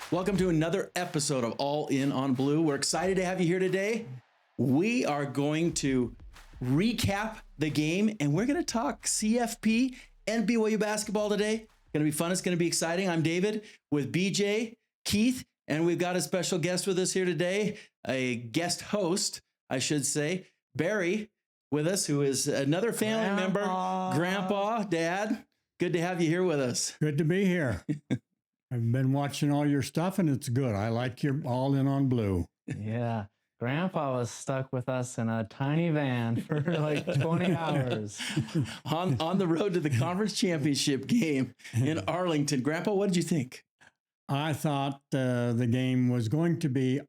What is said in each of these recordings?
Welcome to another episode of All In on Blue. We're excited to have you here today. We are going to recap the game, and we're going to talk CFP and BYU basketball today. It's going to be fun. It's going to be exciting. I'm David with BJ, Keith, and we've got a special guest with us here today, a guest host, I should say, Barry, with us, who is another family member, Grandpa, Dad. Good to have you here with us. Good to be here. I've been watching all your stuff, and it's good. I like your All In on Blue. Yeah. Grandpa was stuck with us in a tiny van for like 20 hours. on the road to the conference championship game in Arlington. Grandpa, what did you think? I thought the game was going to be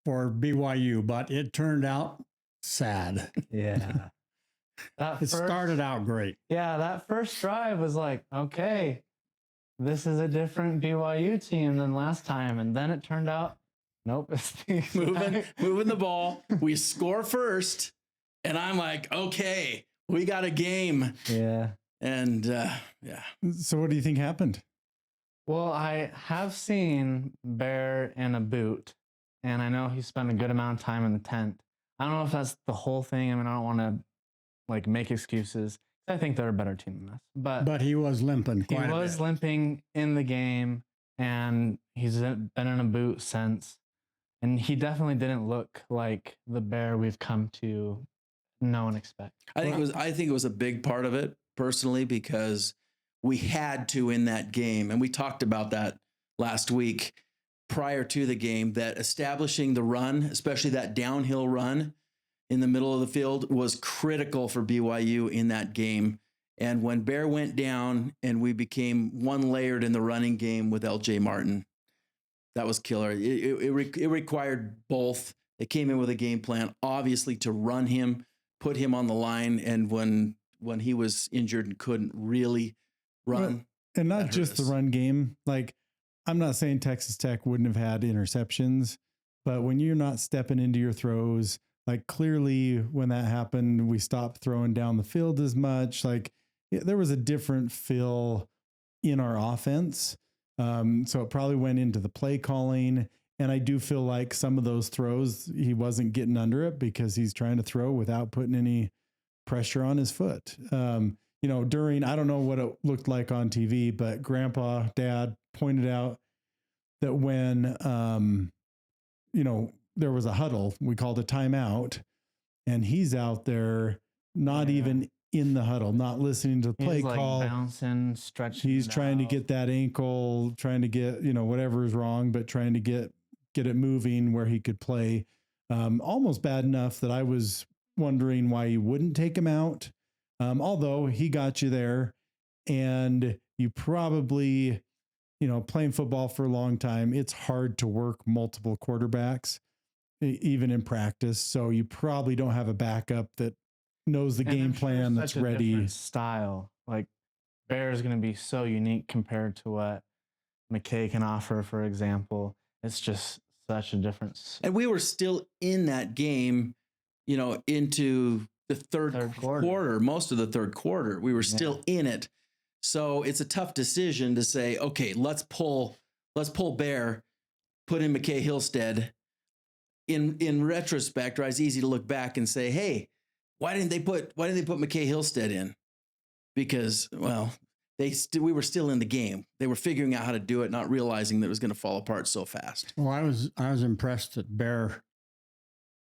for BYU, but it turned out sad. Yeah. It started out great. Yeah, that first drive was like, okay, this is a different BYU team than last time. And then it turned out, nope. It's moving the ball. We score first. And I'm like, okay, we got a game. Yeah. And yeah. So what do you think happened? Well, I have seen Bear in a boot, and I know he spent a good amount of time in the tent. I don't know if that's the whole thing. I mean, I don't want to like make excuses. I think they're a better team than us. But he was limping quite a bit. He was limping in the game, and he's been in a boot since. And he definitely didn't look like the Bear we've come to know and expect. I think it was a big part of it personally, because we had to in that game. And we talked about that last week prior to the game, that establishing the run, especially that downhill run in the middle of the field, was critical for BYU in that game. And when Bear went down and we became one layered in the running game with LJ Martin, that was killer. It required both. They came in with a game plan, obviously, to run him, put him on the line. And when he was injured and couldn't really run. And not just the run game. Like, I'm not saying Texas Tech wouldn't have had interceptions, but when you're not stepping into your throws, like clearly when that happened, we stopped throwing down the field as much. Like there was a different feel in our offense. So it probably went into the play calling. And I do feel like some of those throws, he wasn't getting under it because he's trying to throw without putting any pressure on his foot. I don't know what it looked like on TV, but Grandpa, Dad pointed out that when, there was a huddle, we called a timeout, and he's out there, not even in the huddle, not listening to the play call. Bouncing, stretching. He's trying to get that ankle, trying to get, whatever is wrong, but trying to get it moving where he could play. Almost bad enough that I was wondering why you wouldn't take him out. Although he got you there, and you probably, playing football for a long time, it's hard to work multiple quarterbacks, even in practice. So you probably don't have a backup that knows the game plan that's ready. Style like Bear is going to be so unique compared to what McKay can offer, for example. It's just such a difference. And we were still in that game, into the third quarter, most of the third quarter. We were still in it. So it's a tough decision to say, okay, let's pull Bear, put in McKay Hillstead. In retrospect, right, it's easy to look back and say, hey, why didn't they put McKay Hillstead in? Because, well, we were still in the game. They were figuring out how to do it, not realizing that it was going to fall apart so fast. Well, I was impressed that Bear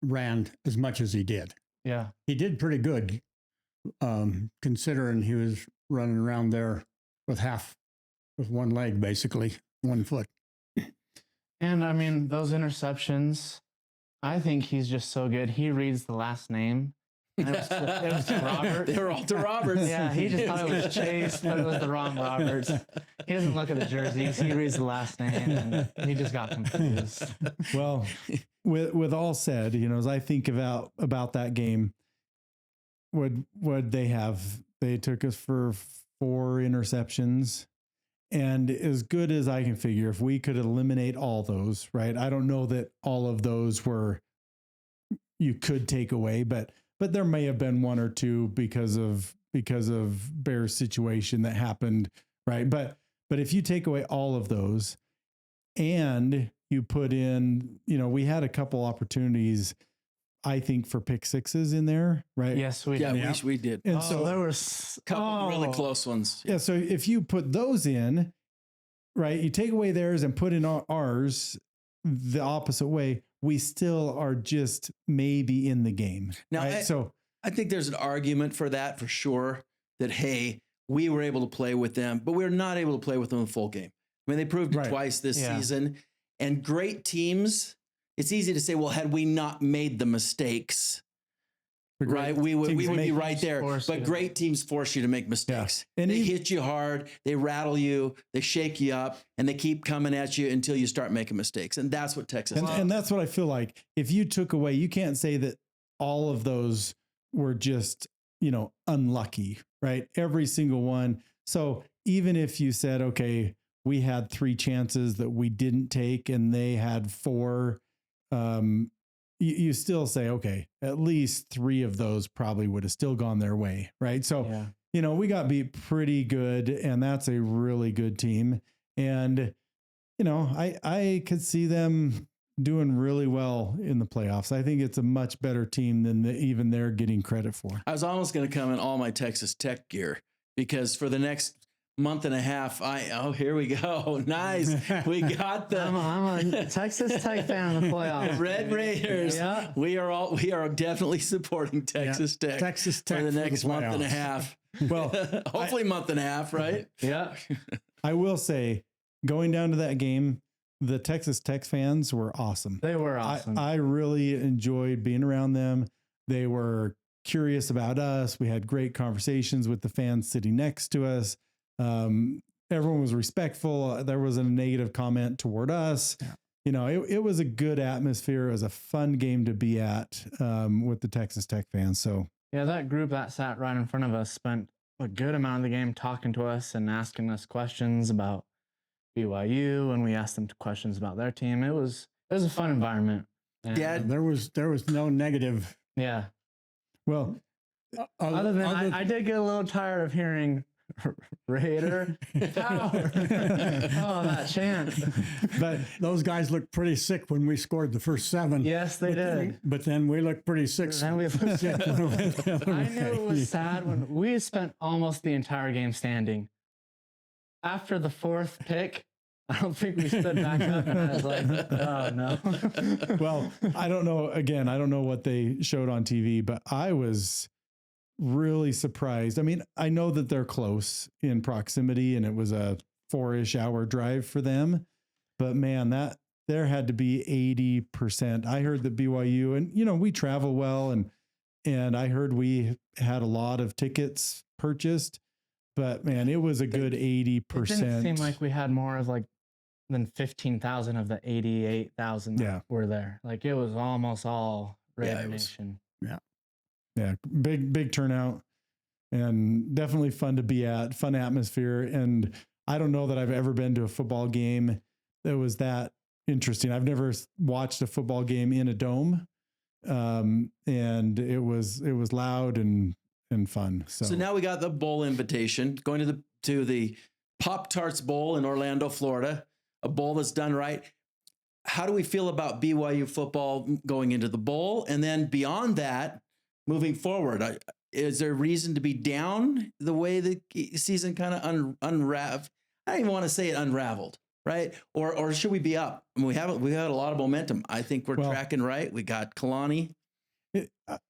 ran as much as he did. Yeah. He did pretty good, considering he was running around there with one leg, basically, 1 foot. And I mean, those interceptions, I think he's just so good. He reads the last name. It was to Robert. They were all to Roberts. Yeah, he just thought it was Chase, but it was the wrong Roberts. He doesn't look at the jerseys. He reads the last name, and he just got confused. Well, with all said, as I think about that game, what they have, they took us for 4 interceptions. And as good as I can figure, if we could eliminate all those, right? I don't know that all of those you could take away, but there may have been 1 or 2 because of Bear's situation that happened, right? But if you take away all of those, and you put in, we had a couple opportunities, I think, for pick sixes in there, right? Yes, we Yeah, did. we did. And Oh, so there was A couple really close ones. yeah, so if you put those in, right, you take away theirs and put in ours the opposite way, we still are just maybe in the game. Now, right? I think there's an argument for that for sure, that, hey, we were able to play with them, but we're not able to play with them in the full game. I mean, they proved it Right. twice this Yeah. season. And great teams, it's easy to say, well, had we not made the mistakes, right, we would be right there. But great teams force you to make mistakes. And they hit you hard, they rattle you, they shake you up, and they keep coming at you until you start making mistakes. And that's what Texas does. and that's what I feel like. If you took away, you can't say that all of those were just, unlucky, right? Every single one. So even if you said, okay, we had 3 chances that we didn't take and they had 4, you still say, okay, at least 3 of those probably would have still gone their way, right? So, we got beat pretty good, and that's a really good team. And, I could see them doing really well in the playoffs. I think it's a much better team than even they're getting credit for. I was almost going to come in all my Texas Tech gear, because for the next month and a half, here we go. Nice. We got the I'm a Texas Tech fan in the playoffs. Red Raiders. Yeah. We are definitely supporting Texas Tech. Texas Tech for the next month and a playoffs. half. Well, hopefully month and a half, right? Yeah. I will say, going down to that game, the Texas Tech fans were awesome. They were awesome. I really enjoyed being around them. They were curious about us. We had great conversations with the fans sitting next to us. Everyone was respectful. There wasn't a negative comment toward us. Yeah. It was a good atmosphere. It was a fun game to be at with the Texas Tech fans. So yeah, that group that sat right in front of us spent a good amount of the game talking to us and asking us questions about BYU, and we asked them questions about their team. It was a fun environment. And, Yeah. There was no negative. yeah. well, Other than I did get a little tired of hearing Raider power. Oh, that chant. But those guys looked pretty sick when we scored the first 7. Yes, they did. But then we looked pretty sick. Then we I knew it was sad when we spent almost the entire game standing. After the 4th pick, I don't think we stood back up, and I was like, oh no. well, I don't know. Again, I don't know what they showed on TV, but I was really surprised. I mean, I know that they're close in proximity, and it was a 4-ish hour drive for them, but man, there had to be 80%. I heard that BYU, and we travel well, and I heard we had a lot of tickets purchased, but man, it was a good 80%. It didn't seem like we had more of than 15,000 of the 88,000 that were there. Like, it was almost all Raider Nation. Yeah, big turnout, and definitely fun to be at, fun atmosphere. And I don't know that I've ever been to a football game that was that interesting. I've never watched a football game in a dome, and it was loud and fun. So now we got the bowl invitation, going to the Pop-Tarts Bowl in Orlando, Florida, a bowl that's done right. How do we feel about BYU football going into the bowl? And then beyond that, moving forward, is there reason to be down the way the season kind of unraveled? I don't even want to say it unraveled, right? Or should we be up? I mean, we had a lot of momentum. I think we're tracking right. We got Kalani.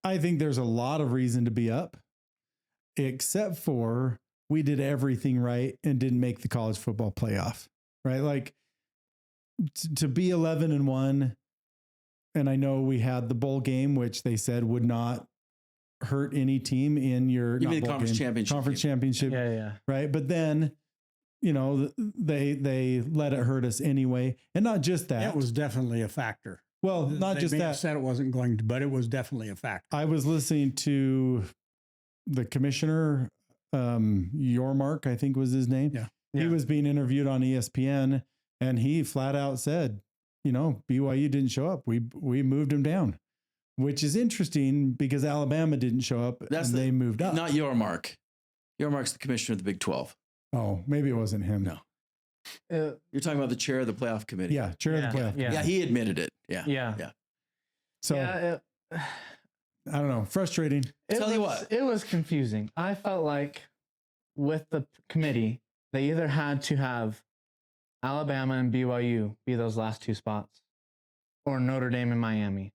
I think there's a lot of reason to be up, except for we did everything right and didn't make the college football playoff, right? Like to be 11-1. And I know we had the bowl game, which they said would not hurt any team in your conference championship. Yeah. Right. But then, they let it hurt us anyway. And not just that. It was definitely a factor. Well, not just that. Said it wasn't going to, but it was definitely a factor. I was listening to the commissioner, Yormark, I think was his name. Yeah. He was being interviewed on ESPN, and he flat out said, BYU didn't show up. We moved him down, which is interesting because Alabama didn't show up they moved up. Not Yormark. Yormark's the commissioner of the Big 12. Oh, maybe it wasn't him. No. It- You're talking about the chair of the playoff committee. Yeah, chair of the playoff. Yeah. Yeah, he admitted it. Yeah. yeah. So Yeah, I don't know, frustrating. Tell you what. It was confusing. I felt like with the committee, they either had to have Alabama and BYU be those last two spots, or Notre Dame and Miami.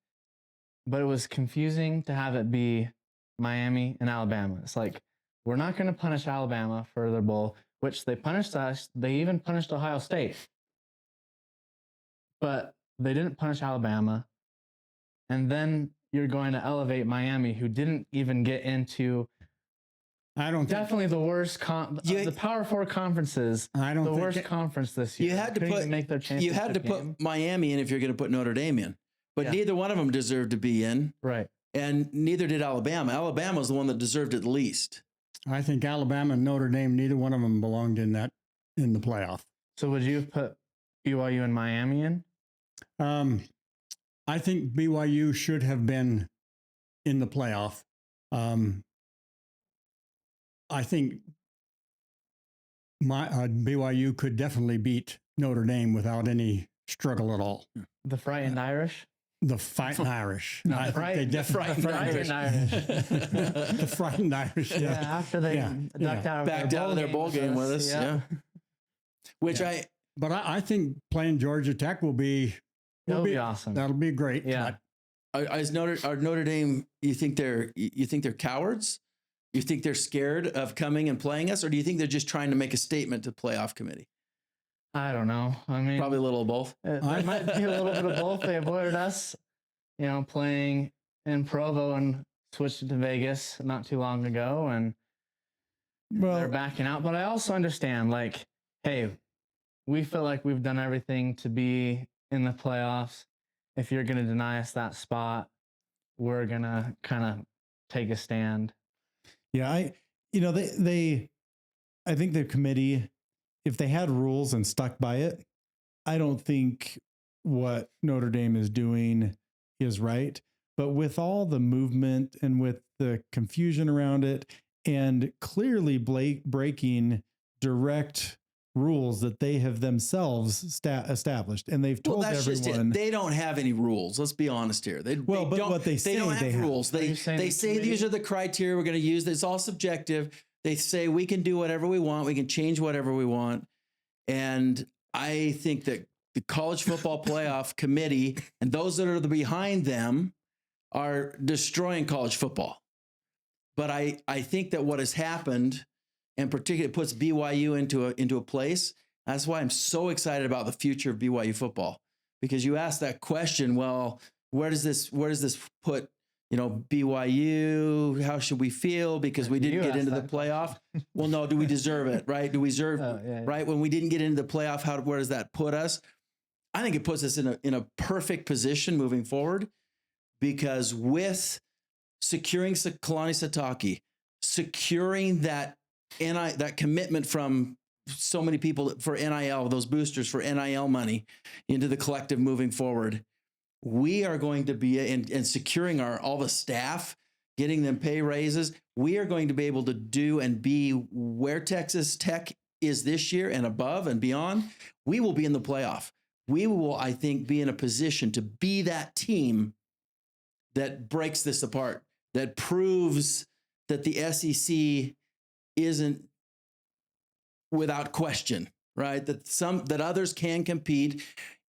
But it was confusing to have it be Miami and Alabama. It's like, we're not going to punish Alabama for their bowl, which they punished us. They even punished Ohio State. But they didn't punish Alabama. And then you're going to elevate Miami, who didn't even get into I don't think, definitely the worst the Power Four conferences. I don't The think worst conference this year. You had to Couldn't put even make their you had to championship game. put Miami in if you're going to put Notre Dame in, but Yeah. neither one of them deserved to be in, Right. and neither did Alabama. Alabama was the one that deserved it the least. I think Alabama and Notre Dame, neither one of them belonged in the playoff. So would you have put BYU and Miami in? I think BYU should have been in the playoff. I think BYU could definitely beat Notre Dame without any struggle at all. The frightened Irish? The fighting Irish. No, I think they definitely frightened Irish. the frightened Irish. Yeah, Yeah. after they Yeah, ducked out of Backed out of their bowl game with us. Yeah. Which Yeah. But I think playing Georgia Tech will be That'll be awesome. That'll be great. Yeah. Is Notre Dame? You think they're cowards? You think they're scared of coming and playing us, or do you think they're just trying to make a statement to playoff committee? I don't know. I mean, Probably a little of both. it might be a little bit of both. They avoided us, playing in Provo and switched to Vegas not too long ago, and they're Well, backing out. But I also understand, like, hey, we feel like we've done everything to be in the playoffs. If you're going to deny us that spot, we're going to kind of take a stand. yeah, I think the committee, if they had rules and stuck by it, I don't think what Notre Dame is doing is right. But with all the movement and with the confusion around it, and clearly breaking direct rules that they have themselves established, and they've told That's just everyone it. They don't have any rules. Let's be honest here. They But don't, what they say don't have they have. rules. Are They you saying they the say these committee- are the criteria we're going to use. It's all subjective. They say we can do whatever we want. We can change whatever we want. And I think that the college football playoff committee and those that are behind them are destroying college football. But I think that what has happened, and particularly puts BYU into a place. That's why I'm so excited about the future of BYU football, because you asked that question. Well, where does this put BYU? How should we feel because we didn't You get asked into the that playoff? Well, no. Do we deserve it? Right? Do we deserve Yeah. right when we didn't get into the playoff? Where does that put us? I think it puts us in a perfect position moving forward, because with securing Kalani Sitake, securing that commitment from so many people for NIL, those boosters for NIL money into the collective moving forward, we are going to be and securing all the staff, getting them pay raises. We are going to be able to do and be where Texas Tech is this year and above and beyond. We will be in the playoff. We will, I think, be in a position to be that team that breaks this apart, that proves that the SEC isn't without question, right? That others can compete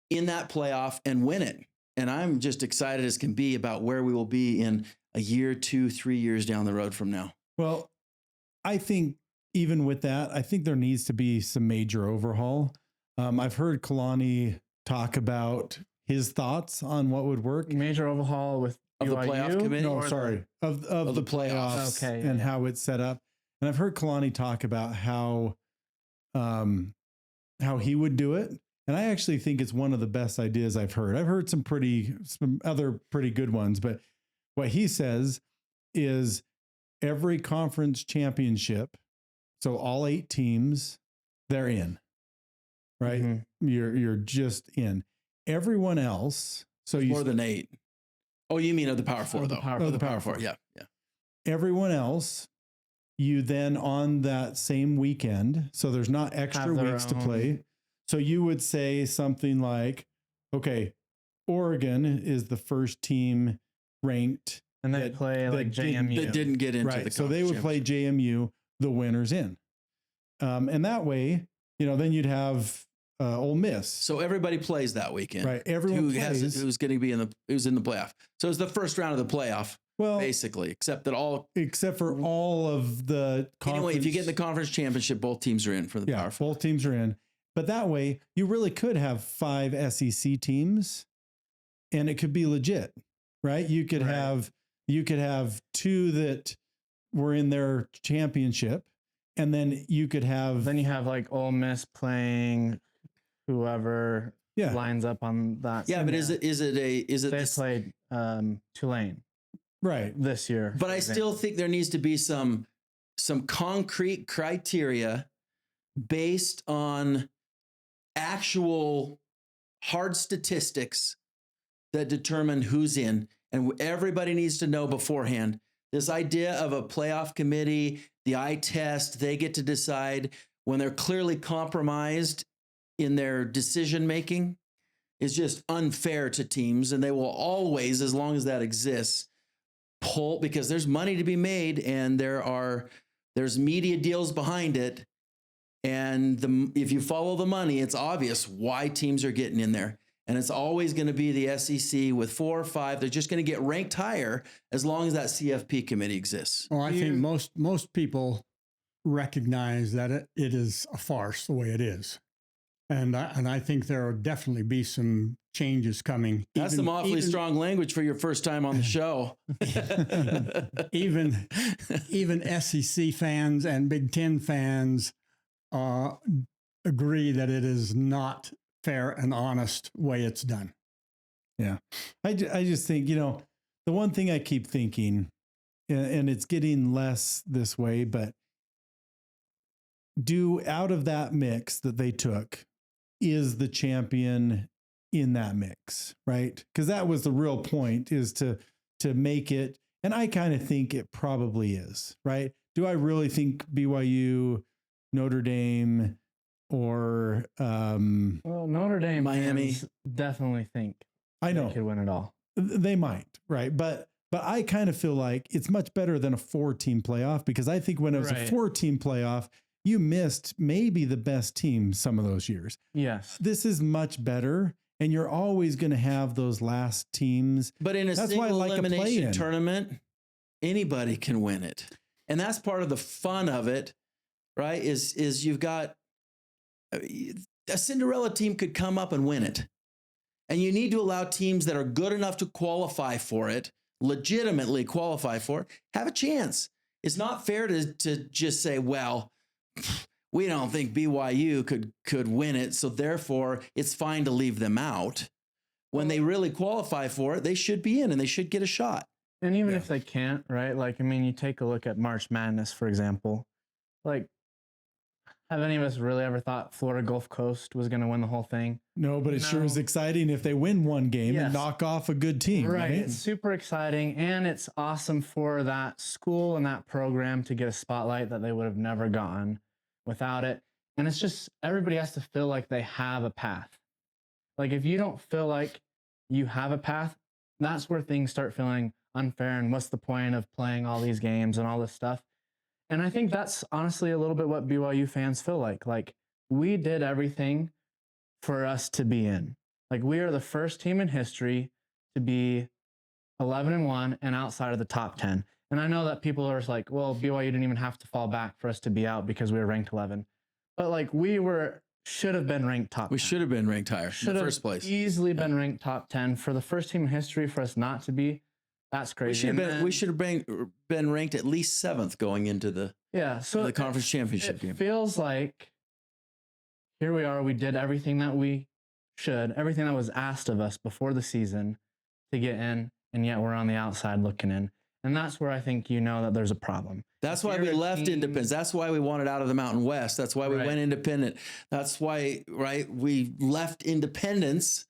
in that playoff and win it. And I'm just excited as can be about where we will be in a year, 2, 3 years down the road from now. Well, I think even with that, I think there needs to be some major overhaul. I've heard Kalani talk about his thoughts on what would work. Major overhaul with Of the BYU? playoff committee? No, Or sorry, of the playoffs Okay, and yeah. how it's set up. And I've heard Kalani talk about how he would do it. And I actually think it's one of the best ideas I've heard. I've heard some other pretty good ones, but what he says is every conference championship, so all 8 teams, they're in, right? Mhm. You're just in. Everyone else, so you More than 8. Oh, you mean of the Power Four, Of the though? Power Of Four. the Power Four, yeah. everyone else, you then on that same weekend, so there's not extra Have their weeks to own- play. So you would say something like, okay, Oregon is the first team ranked. And they that- play that like JMU. That didn't get into Right. the So they would play championship. JMU, the winners in. And that way, then you'd have Ole Miss. So everybody plays that weekend. Right. Everyone plays. who's going to be who's in the playoff. So it's the first round of the playoff, well, basically, except for all of the conference. anyway, if you get in the conference championship, both teams are in for the Power 4. Both teams are in. But that way, you really could have 5 SEC teams, and it could be legit, right? You could have 2 that were in their championship, and then you could have. Then you have like Ole Miss playing whoever lines up on that. Yeah, but is it They this? played Tulane Right. this year. But I still think there needs to be some concrete criteria based on actual hard statistics that determine who's in, and everybody needs to know beforehand. This idea of a playoff committee, the eye test, they get to decide when they're clearly compromised in their decision making is just unfair to teams, and they will always, as long as that exists, pull, because there's money to be made and there's media deals behind it. And if you follow the money, it's obvious why teams are getting in there. And it's always going to be the SEC with 4 or 5. They're just going to get ranked higher as long as that CFP committee exists. Well, I think most people recognize that it is a farce the way it is. And I think there will definitely be some changes coming. That's some awfully strong language for your first time on the show. even SEC fans and Big Ten fans agree that it is not fair and honest way it's done. Yeah. I just think, the one thing I keep thinking, and it's getting less this way, but out of that mix that they took, is the champion in that mix, right? Because that was the real point, is to make it, and I kind of think it probably is, right? Do I really think BYU, Notre Dame, or well, Notre Dame, Miami definitely think I know they could win it all. they might, right? But I kind of feel like it's much better than a 4-team playoff, because I think when it was a 4-team playoff, you missed maybe the best team some of those years. Yes. This is much better, and you're always going to have those last teams. But in a single elimination tournament, anybody can win it. And that's part of the fun of it, right? Is you've got a Cinderella team could come up and win it. And you need to allow teams that are good enough to qualify for it, legitimately qualify for it, have a chance. It's not fair to just say, well, we don't think BYU could win it, so therefore it's fine to leave them out. When they really qualify for it, they should be in and they should get a shot. And even if they can't, right? Like, I mean, you take a look at March Madness, for example. Like, have any of us really ever thought Florida Gulf Coast was going to win the whole thing? No, but it sure is exciting if they win one game and knock off a good team. Right. It's super exciting, and it's awesome for that school and that program to get a spotlight that they would have never gotten without it. And it's just, everybody has to feel like they have a path. Like, if you don't feel like you have a path, that's where things start feeling unfair, and what's the point of playing all these games and all this stuff. And I think that's honestly a little bit what BYU fans feel like. Like, we did everything for us to be in. Like, we are the first team in history to be 11-1 and outside of the top 10. And I know that people are like, well, BYU didn't even have to fall back for us to be out because we were ranked 11. But like, should have been ranked top 10. We should have been ranked higher in the first place. Easily been ranked top 10. For the first team in history for us not to be, that's crazy. We should have been ranked at least 7th going into the conference championship game. It feels like here we are. We did everything that we should, everything that was asked of us before the season to get in, and yet we're on the outside looking in. And that's where I think that there's a problem. That's why we left independence. That's why we wanted out of the Mountain West. That's why we went independent. That's why, we left independence,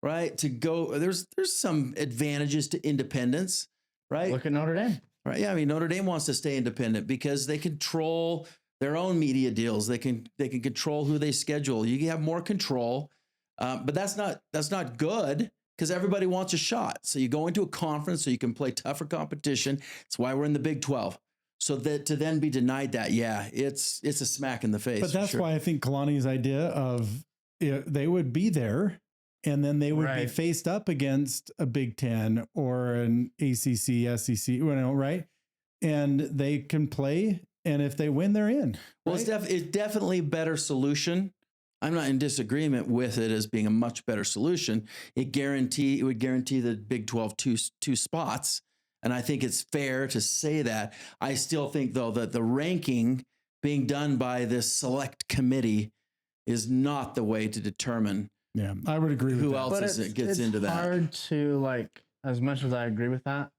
to go. There's some advantages to independence, right? Look at Notre Dame. Right. Yeah. I mean, Notre Dame wants to stay independent because they control their own media deals. They can control who they schedule. You have more control, but that's not good because everybody wants a shot. So you go into a conference so you can play tougher competition. That's why we're in the Big 12. So that to then be denied that, it's a smack in the face. But that's why I think Kalani's idea of they would be there and then they would be faced up against a Big Ten or an ACC, SEC, right? And they can play. And if they win, they're in. Well, it's definitely a better solution. I'm not in disagreement with it as being a much better solution. It would guarantee the Big 12 two spots. And I think it's fair to say that. I still think, though, that the ranking being done by this select committee is not the way to determine. Yeah, I would agree with who that. else gets into that. It's hard to, like, as much as I agree with that,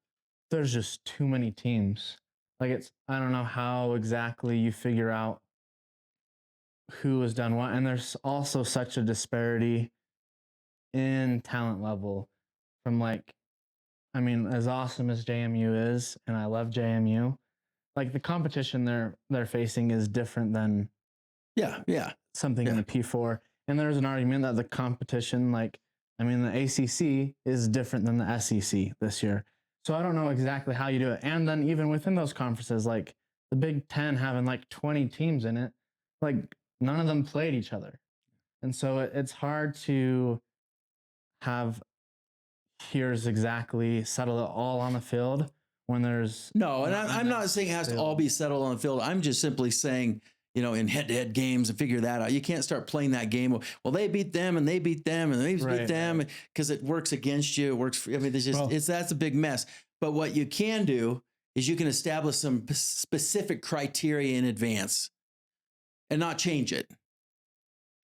there's just too many teams. Like, I don't know how exactly you figure out who has done what. And there's also such a disparity in talent level from, like, I mean, as awesome as JMU is, and I love JMU, like, the competition they're facing is different than something in the P4. And there's an argument that the competition, like, I mean, the ACC is different than the SEC this year. So I don't know exactly how you do it. And then even within those conferences, like the Big Ten having like 20 teams in it, like none of them played each other. And so it's hard to have here's exactly settle it all on the field when there's no. And I'm not saying it has to all be settled on the field. I'm just simply saying, in head-to-head games and figure that out. You can't start playing that game. Well, they beat them and they beat them and they beat them because it works against you. It works. That's a big mess. But what you can do is you can establish some specific criteria in advance and not change it.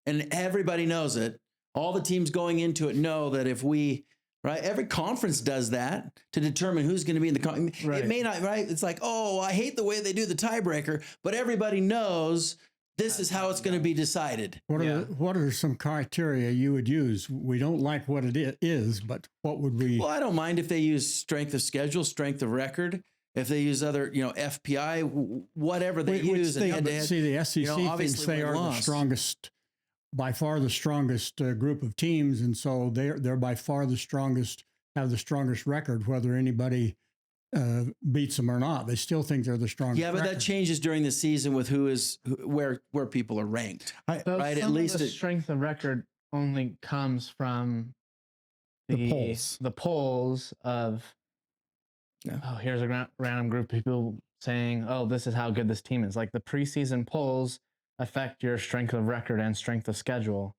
And everybody knows it. All the teams going into it know that if every conference does that to determine who's going to be in the conference. It may not, It's like, oh, I hate the way they do the tiebreaker, but everybody knows this is how it's going to be decided. What are some criteria you would use? We don't like what it is, but what would we? Well, I don't mind if they use strength of schedule, strength of record. If they use other, FPI, whatever they use. See, the SEC thinks they are the strongest. By far the strongest group of teams, and so they're by far the strongest, have the strongest record, whether anybody beats them or not. They still think they're the strongest. Yeah, but that changes during the season with where people are ranked. Right, at least the strength of record only comes from the polls of. Yeah. Oh, here's a random group of people saying, "Oh, this is how good this team is." Like the preseason polls affect your strength of record and strength of schedule.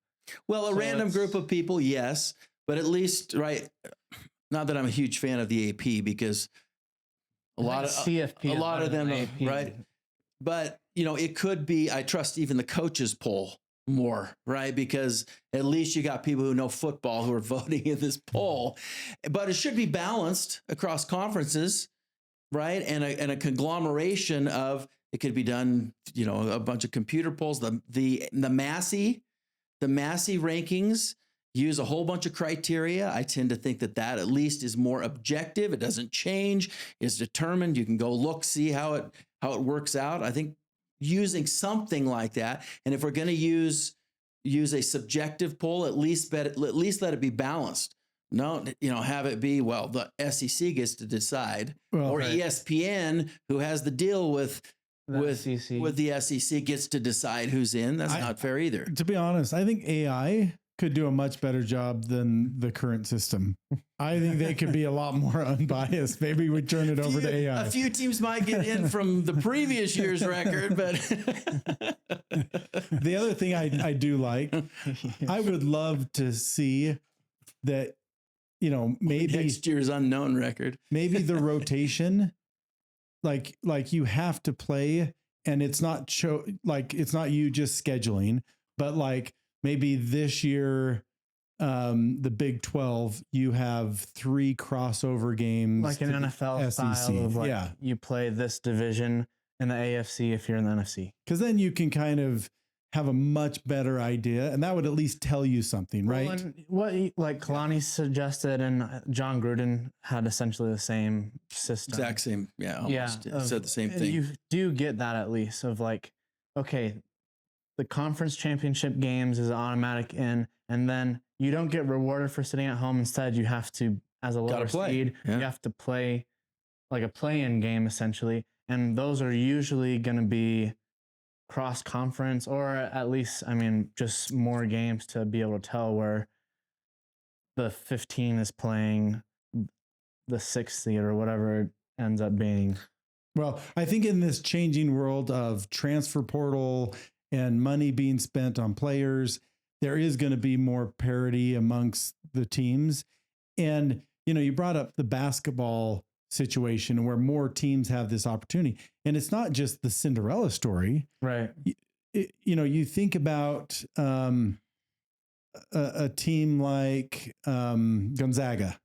Well, random group of people, yes, but at least, not that I'm a huge fan of the AP because a lot of CFP, them, AP. Right? But, it could be, I trust even the coaches poll more, right? Because at least you got people who know football who are voting in this poll, but it should be balanced across conferences, right? And a conglomeration of, it could be done, a bunch of computer polls. The Massey rankings use a whole bunch of criteria. I tend to think that at least is more objective. It doesn't change. It's determined. You can go look, see how it works out. I think using something like that, and if we're going to use a subjective poll, at least let it be balanced. No, have it be, the SEC gets to decide, ESPN, who has the deal with the SEC, gets to decide who's in. That's not fair either. To be honest, I think AI could do a much better job than the current system. I think they could be a lot more unbiased. Maybe we turn it over to AI. A few teams might get in from the previous year's record, but the other thing I do like, I would love to see that, maybe next year's unknown record, maybe the rotation. Like you have to play, and it's not it's not you just scheduling, but like maybe this year, the Big 12, you have 3 crossover games, like an NFL style of you play this division in the AFC if you're in the NFC, because then you can kind of have a much better idea, and that would at least tell you something, right? And what Kalani suggested, and John Gruden had essentially the same system, exact same, said the same thing. You do get that at least of okay, the conference championship games is automatic in, and then you don't get rewarded for sitting at home. Instead, you have to, as a lower seed, you have to play like a play-in game essentially, and those are usually going to be cross-conference, or at least, I mean, just more games to be able to tell where the 15 is playing the 6th seed or whatever it ends up being. Well, I think in this changing world of transfer portal and money being spent on players, there is going to be more parity amongst the teams. And, you know, you brought up the basketball situation where more teams have this opportunity. And it's not just the Cinderella story. Right. You know, you think about a team like Gonzaga,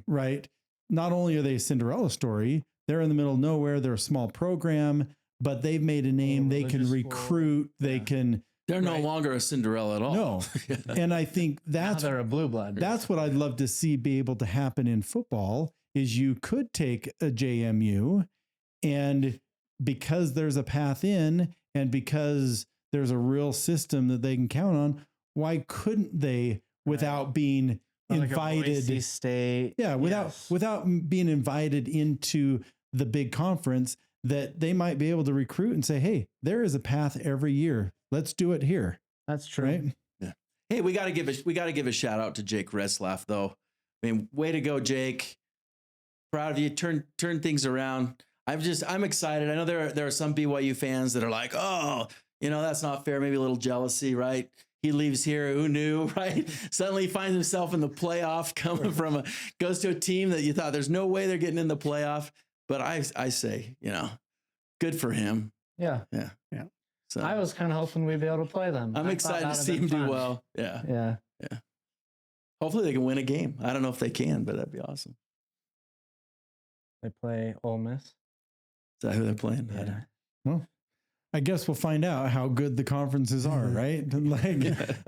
right? Not only are they a Cinderella story, they're in the middle of nowhere. They're a small program, but they've made a name. They can recruit. They can. They're no longer a Cinderella at all. No. And I think that's they're a blue blood. That's what I'd love to see be able to happen in football is you could take a JMU, and because there's a path in and because there's a real system that they can count on, why couldn't they without being invited? Like State. Yeah, without being invited into the big conference, that they might be able to recruit and say, hey, there is a path every year. Let's do it here. That's true. Right? Yeah. Hey, we got to give a shout out to Jake Retzlaff, though. I mean, way to go, Jake. Proud of you. Turn things around. I'm excited. I know there are some BYU fans that are like, oh, you know, that's not fair. Maybe a little jealousy, right? He leaves here. Who knew, right? Suddenly he finds himself in the playoff, goes to a team that you thought there's no way they're getting in the playoff. But I say, you know, good for him. Yeah. Yeah. Yeah. So I was kind of hoping we'd be able to play them. I'm excited to see him do well. Yeah. Yeah. Yeah. Hopefully they can win a game. I don't know if they can, but that'd be awesome. They play Ole Miss. Is that who they're playing? Yeah. Well, I guess we'll find out how good the conferences are, right?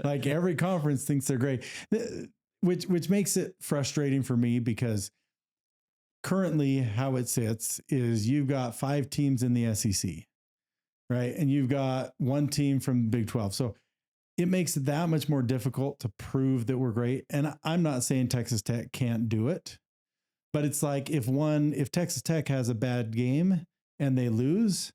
Like every conference thinks they're great, which makes it frustrating for me because currently how it sits is you've got 5 teams in the SEC, right? And you've got 1 team from Big 12. So it makes it that much more difficult to prove that we're great. And I'm not saying Texas Tech can't do it, but it's like if Texas Tech has a bad game and they lose,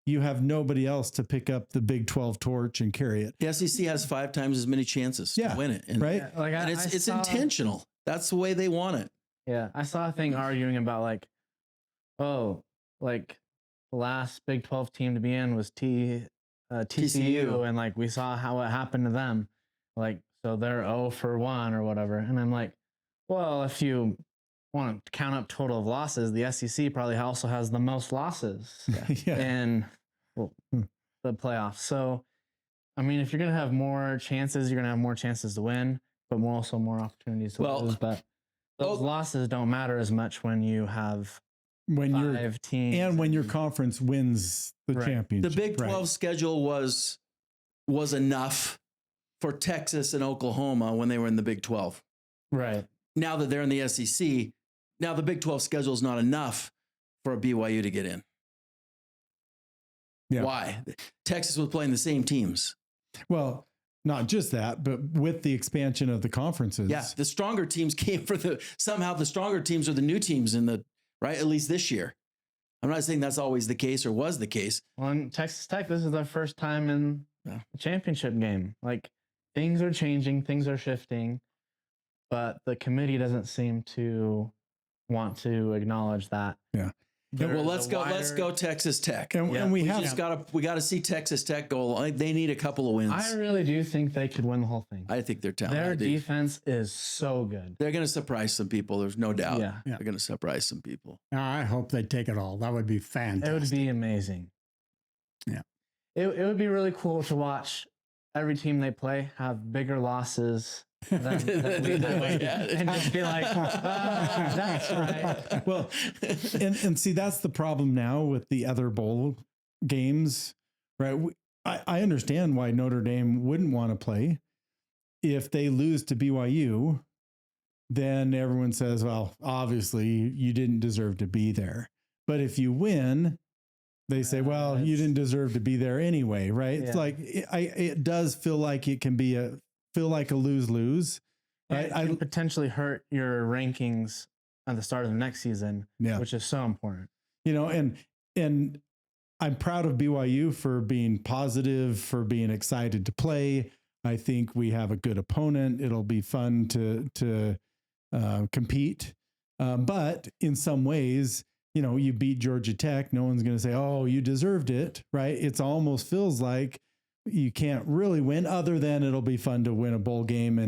you have nobody else to pick up the Big 12 torch and carry it. The SEC has 5 times as many chances to win it. And, right? And it's intentional. That's the way they want it. Yeah. I saw a thing arguing about like, oh, like the last Big 12 team to be in was TCU. And like we saw how it happened to them. Like, so they're 0-1 or whatever. And I'm like, well, if you want to count up total of losses, the SEC probably also has the most losses in the playoffs. So, I mean, if you're going to have more chances, you're going to have more chances to win, but also more opportunities to lose. But those losses don't matter as much when you have 5 teams. And when your conference wins the championship. The Big 12 schedule was enough for Texas and Oklahoma when they were in the Big 12. Right. Now that they're in the SEC, now the Big 12 schedule is not enough for a BYU to get in. Yeah. Why? Texas was playing the same teams. Well, not just that, but with the expansion of the conferences. Yeah, the stronger teams came somehow the stronger teams are the new teams right? At least this year. I'm not saying that's always the case or was the case. Well, in Texas Tech, this is their first time in the championship game. Like, things are changing, things are shifting, but the committee doesn't seem to want to acknowledge that. Yeah. Well, let's go Texas Tech. And we got to see Texas Tech go. They need a couple of wins. I really do think they could win the whole thing. I think they're talented. Their defense is so good. They're going to surprise some people. There's no doubt. Yeah. They're going to surprise some people. I hope they take it all. That would be fantastic. It would be amazing. Yeah. It would be really cool to watch every team they play have bigger losses than we do. And just be like, that's right. Well, and see, that's the problem now with the other bowl games, right? I understand why Notre Dame wouldn't want to play. If they lose to BYU, then everyone says, well, obviously you didn't deserve to be there. But if you win, they say, well, you didn't deserve to be there anyway, right? Yeah. It's like it does feel like it can be a lose-lose. Right? It can potentially hurt your rankings at the start of the next season, which is so important. And I'm proud of BYU for being positive, for being excited to play. I think we have a good opponent. It'll be fun to compete. But in some ways, you beat Georgia Tech. No one's going to say, oh, you deserved it, right? It almost feels like you can't really win, other than it'll be fun to win a bowl game.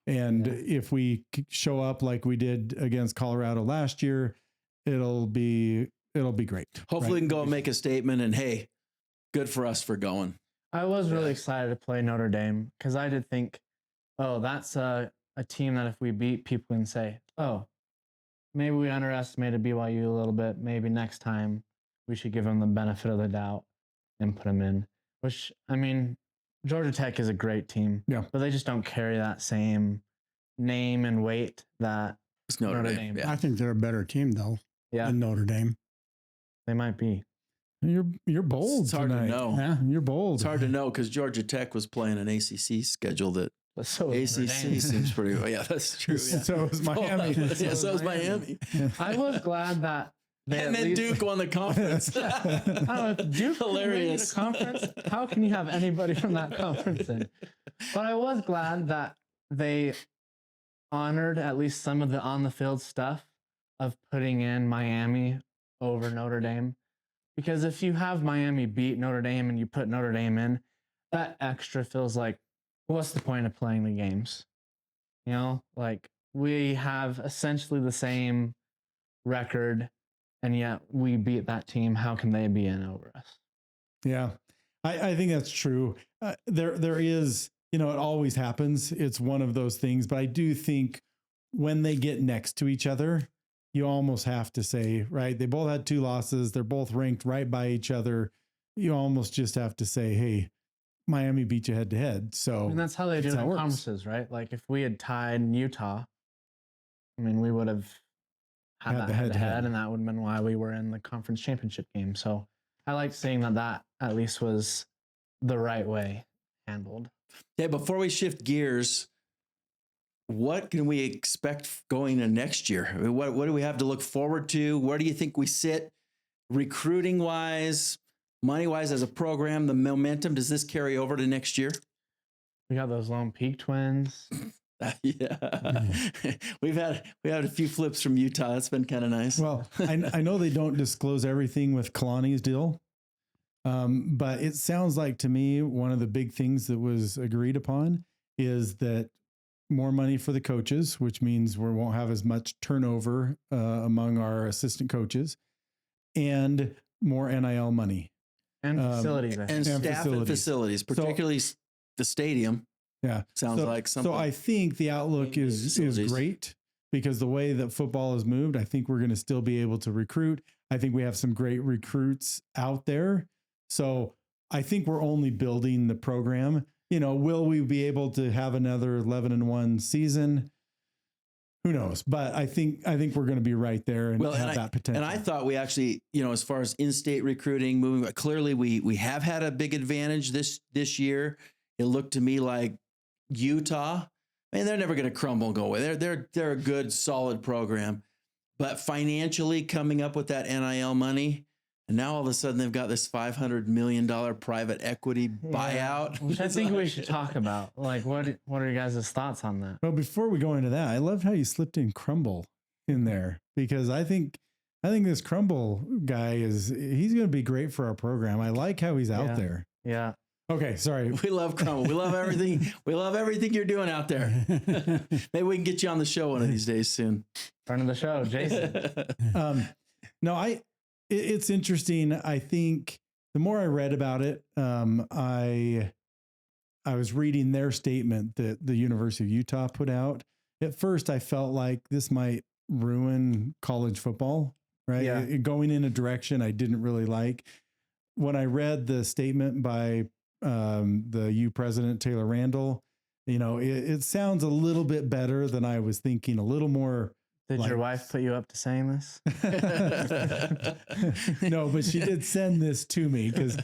And if we show up like we did against Colorado last year, it'll be great. Hopefully we can go and make a statement, and hey, good for us for going. I was really excited to play Notre Dame, because I did think, oh, that's a team that if we beat, people can say, oh, maybe we underestimated BYU a little bit. Maybe next time we should give them the benefit of the doubt and put them in. Which, I mean, Georgia Tech is a great team, but they just don't carry that same name and weight that Notre Dame. I think they're a better team, though, than Notre Dame. They might be. You're bold. It's hard to know. Yeah, you're bold. It's hard to know because Georgia Tech was playing an ACC schedule that ACC seems pretty well. Yeah, that's true. Yeah. So is Miami. So is Miami. I was glad that and then Duke won the conference. I don't know if Duke hilarious the conference. How can you have anybody from that conference in? But I was glad that they honored at least some of the on the field stuff of putting in Miami over Notre Dame. Because if you have Miami beat Notre Dame and you put Notre Dame in, that extra feels like, what's the point of playing the games? Like we have essentially the same record, and yet we beat that team. How can they be in over us? Yeah, I think that's true. There is, it always happens. It's one of those things, but I do think when they get next to each other, you almost have to say, right, they both had 2 losses. They're both ranked right by each other. You almost just have to say, hey, Miami beat you head to head. So and that's how they do it in conferences, right? Like if we had tied Utah, I mean, we would have had that head to head, and that would have been why we were in the conference championship game. So I like seeing that at least was the right way handled. Yeah, before we shift gears, what can we expect going into next year? I mean, what do we have to look forward to? Where do you think we sit recruiting wise, money wise as a program? The momentum, does this carry over to next year? We got those Lone Peak twins. We had a few flips from Utah. That's been kind of nice. Well, I know they don't disclose everything with Kalani's deal, but it sounds like to me one of the big things that was agreed upon is that more money for the coaches, which means we won't have as much turnover among our assistant coaches, and more NIL money. And facilities. And staff and facilities, particularly the stadium. Yeah. Sounds like something. So I think the outlook is great, because the way that football has moved, I think we're going to still be able to recruit. I think we have some great recruits out there. So I think we're only building the program. Will we be able to have another 11-1 season? Who knows? But I think we're going to be right there and have that potential. And I thought we actually, as far as in-state recruiting, moving, clearly we have had a big advantage this year. It looked to me like Utah, they're never going to crumble and go away. They're a good, solid program, but financially coming up with that NIL money. And now all of a sudden they've got this $500 million private equity buyout. Which I think we should talk about. Like, what are your guys' thoughts on that? Well, before we go into that, I loved how you slipped in Crumble in there, because I think this Crumble guy he's going to be great for our program. I like how he's out there. Yeah. Okay, sorry. We love Crumble. We love everything. We love everything you're doing out there. Maybe we can get you on the show one of these days soon. Friend of the show, Jason. It's interesting. I think the more I read about it, I was reading their statement that the University of Utah put out. At first, I felt like this might ruin college football, right? Yeah. Going in a direction I didn't really like. When I read the statement by the U president, Taylor Randall, it sounds a little bit better than I was thinking, a little more Did your wife put you up to saying this? No, but she did send this to me because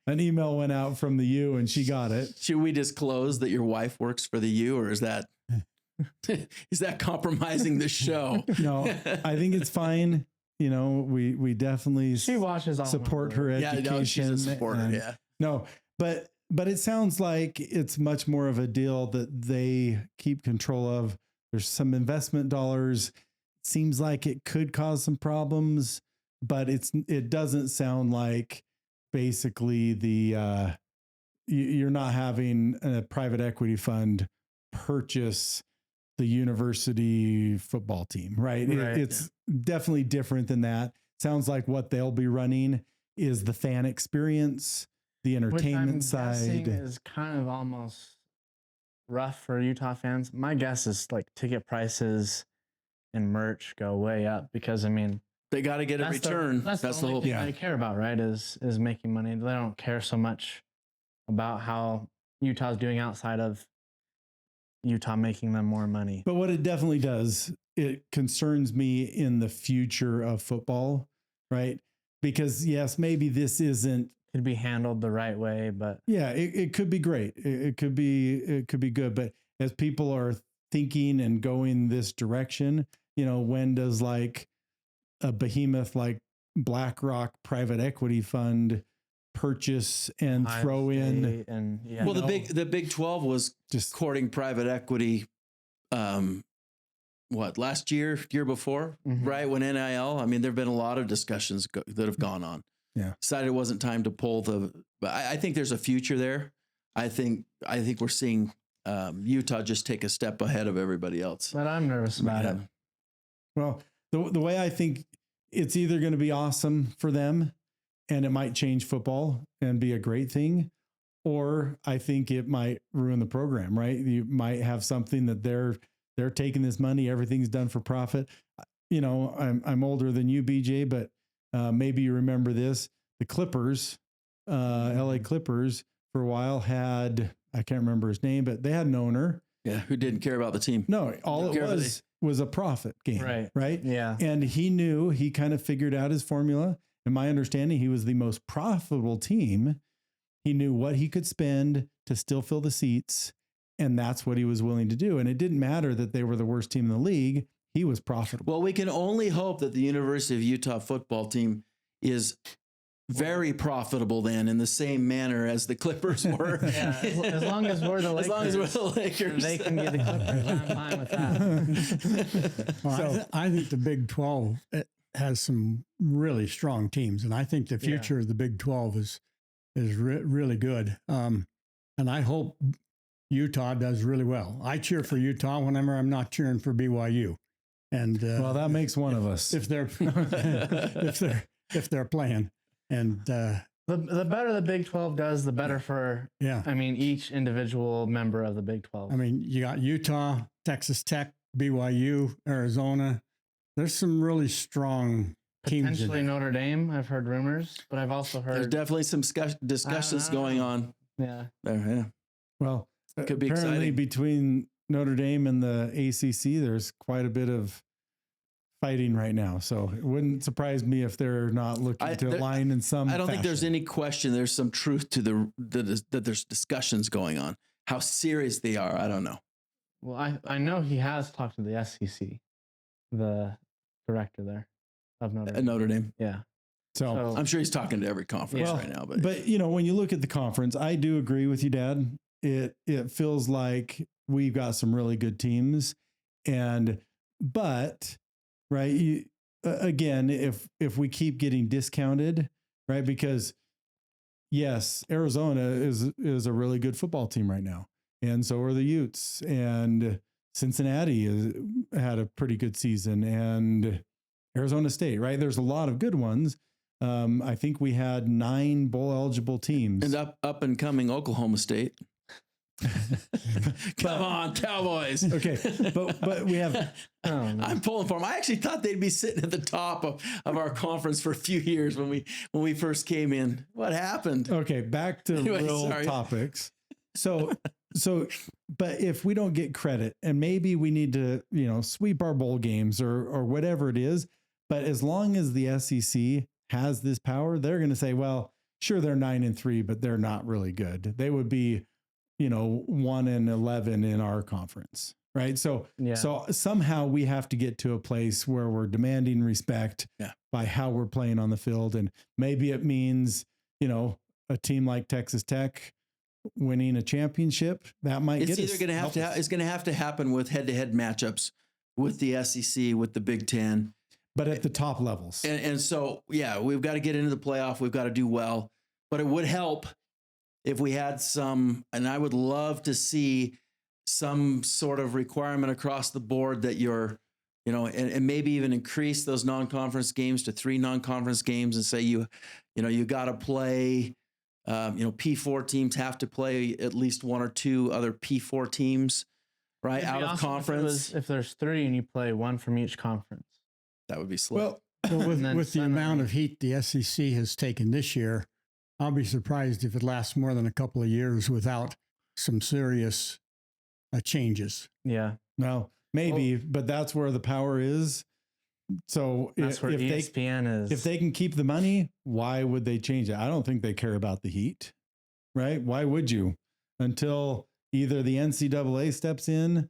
an email went out from the U and she got it. Should we disclose that your wife works for the U, or is that compromising the show? No, I think it's fine. You know, we definitely She watches all support her education. Yeah, no, she's a supporter. Yeah. No, but it sounds like it's much more of a deal that they keep control of. There's some investment dollars. Seems like it could cause some problems, but it doesn't sound like basically you're not having a private equity fund purchase the university football team, right? Right. It's definitely different than that. Sounds like what they'll be running is the fan experience, the entertainment side. Is kind of almost rough for Utah fans. My guess is like ticket prices and merch go way up because I mean they got to get a return. That's the whole thing they care about, right? Is making money. They don't care so much about how Utah's doing outside of Utah making them more money. But what it definitely does, it concerns me in the future of football, right? Because yes, maybe this isn't could be handled the right way, but yeah, it could be great. It could be good. But as people are thinking and going this direction, you know, when does like a behemoth like BlackRock private equity fund purchase and throw in? And well, the Big 12 was just courting private equity. Last year before, right? When NIL, I mean, there've been a lot of discussions that have gone on. Yeah. Decided it wasn't time to pull but I think there's a future there. I think we're seeing Utah just take a step ahead of everybody else. But I'm nervous about it. Well, the way I think it's either going to be awesome for them and it might change football and be a great thing, or I think it might ruin the program, right? You might have something that they're taking this money, everything's done for profit. You know, I'm older than you, BJ, but maybe you remember this. The Clippers, LA Clippers, for a while had, I can't remember his name, but they had an owner. Yeah, who didn't care about the team. No, all it was a profit game. Right? Yeah. And he kind of figured out his formula. In my understanding, he was the most profitable team. He knew what he could spend to still fill the seats, and that's what he was willing to do. And it didn't matter that they were the worst team in the league. He was profitable. Well, we can only hope that the University of Utah football team is very profitable then in the same manner as the Clippers were. Yeah, as long as we're the Lakers. As long as we're the Lakers. They can get the Clippers. I'm fine with that. Well, I think the Big 12 has some really strong teams, and I think the future of the Big 12 is really good. And I hope Utah does really well. I cheer for Utah whenever I'm not cheering for BYU. And well, that makes one of us if they're if they're playing. And the better the Big 12 does, the better for I mean each individual member of the Big 12. I mean, you got Utah, Texas Tech, BYU, Arizona. There's some really strong teams. Potentially Notre Dame. I've heard rumors, but I've also heard there's definitely some discussions going on. Yeah. Yeah. Well, could be apparently exciting. Between Notre Dame and the ACC, there's quite a bit of fighting right now. So it wouldn't surprise me if they're not looking to align in some I don't think there's any question. There's some truth to that there's discussions going on. How serious they are, I don't know. Well, I know he has talked to the SEC, the director there of Notre Dame. Notre Dame. Yeah. So I'm sure he's talking to every conference right now. But you know, when you look at the conference, I do agree with you, Dad. It feels like we've got some really good teams, but right, again, if we keep getting discounted, right, because yes, Arizona is a really good football team right now, and so are the Utes, and Cincinnati had a pretty good season, and Arizona State, right? There's a lot of good ones. I think we had 9 bowl eligible teams, and up and coming Oklahoma State. Come on, Cowboys. Okay, but we have. I'm pulling for them. I actually thought they'd be sitting at the top of our conference for a few years when we first came in. What happened? Okay, back to Anyway, real topics. So but if we don't get credit, and maybe we need to, sweep our bowl games or whatever it is, but as long as the SEC has this power, they're going to say, well, sure, they're 9-3, but they're not really good. They would be, 1-11 in our conference. Right. So somehow we have to get to a place where we're demanding respect by how we're playing on the field. And maybe it means, a team like Texas Tech winning a championship. That might it's either going to have to it's going to have to happen with head-to-head matchups with the SEC, with the Big Ten, but at the top levels. And so, we've got to get into the playoff. We've got to do well, but it would help if we had some, and I would love to see some sort of requirement across the board that you're, and maybe even increase those non-conference games to 3 non-conference games and say, you got to play, P4 teams have to play at least 1 or 2 other P4 teams, right? Out of conference. If there's 3 and you play 1 from each conference, that would be slow. Well, with the amount of heat the SEC has taken this year, I'll be surprised if it lasts more than a couple of years without some serious changes. Yeah. No, maybe, but that's where the power is. So that's where ESPN is. If they can keep the money, why would they change it? I don't think they care about the heat, right? Why would you? Until either the NCAA steps in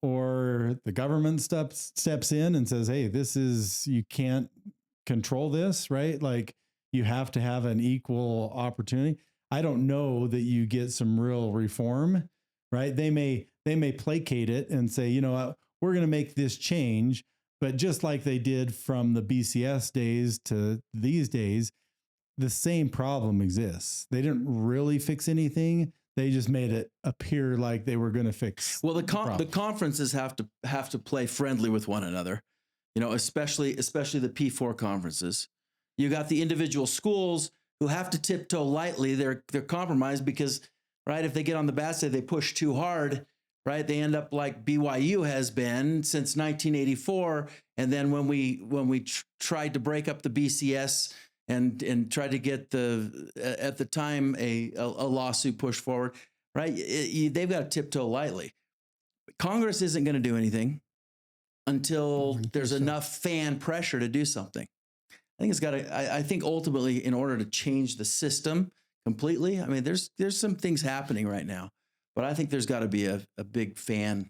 or the government steps in and says, hey, you can't control this, right? Like you have to have an equal opportunity. I don't know that you get some real reform, right? They may placate it and say, we're going to make this change. But just like they did from the BCS days to these days, the same problem exists. They didn't really fix anything. They just made it appear like they were going to fix. Well, the conferences have to play friendly with one another, especially the P4 conferences. You got the individual schools who have to tiptoe lightly. They're compromised because, right, if they get on the bad side, they push too hard. Right, they end up like BYU has been since 1984, and then when we tried to break up the BCS and tried to get at the time a lawsuit pushed forward, right? They've got to tiptoe lightly. Congress isn't going to do anything until there's enough fan pressure to do something. I think it's got to. I think ultimately, in order to change the system completely, I mean, there's some things happening right now. But I think there's got to be a big fan.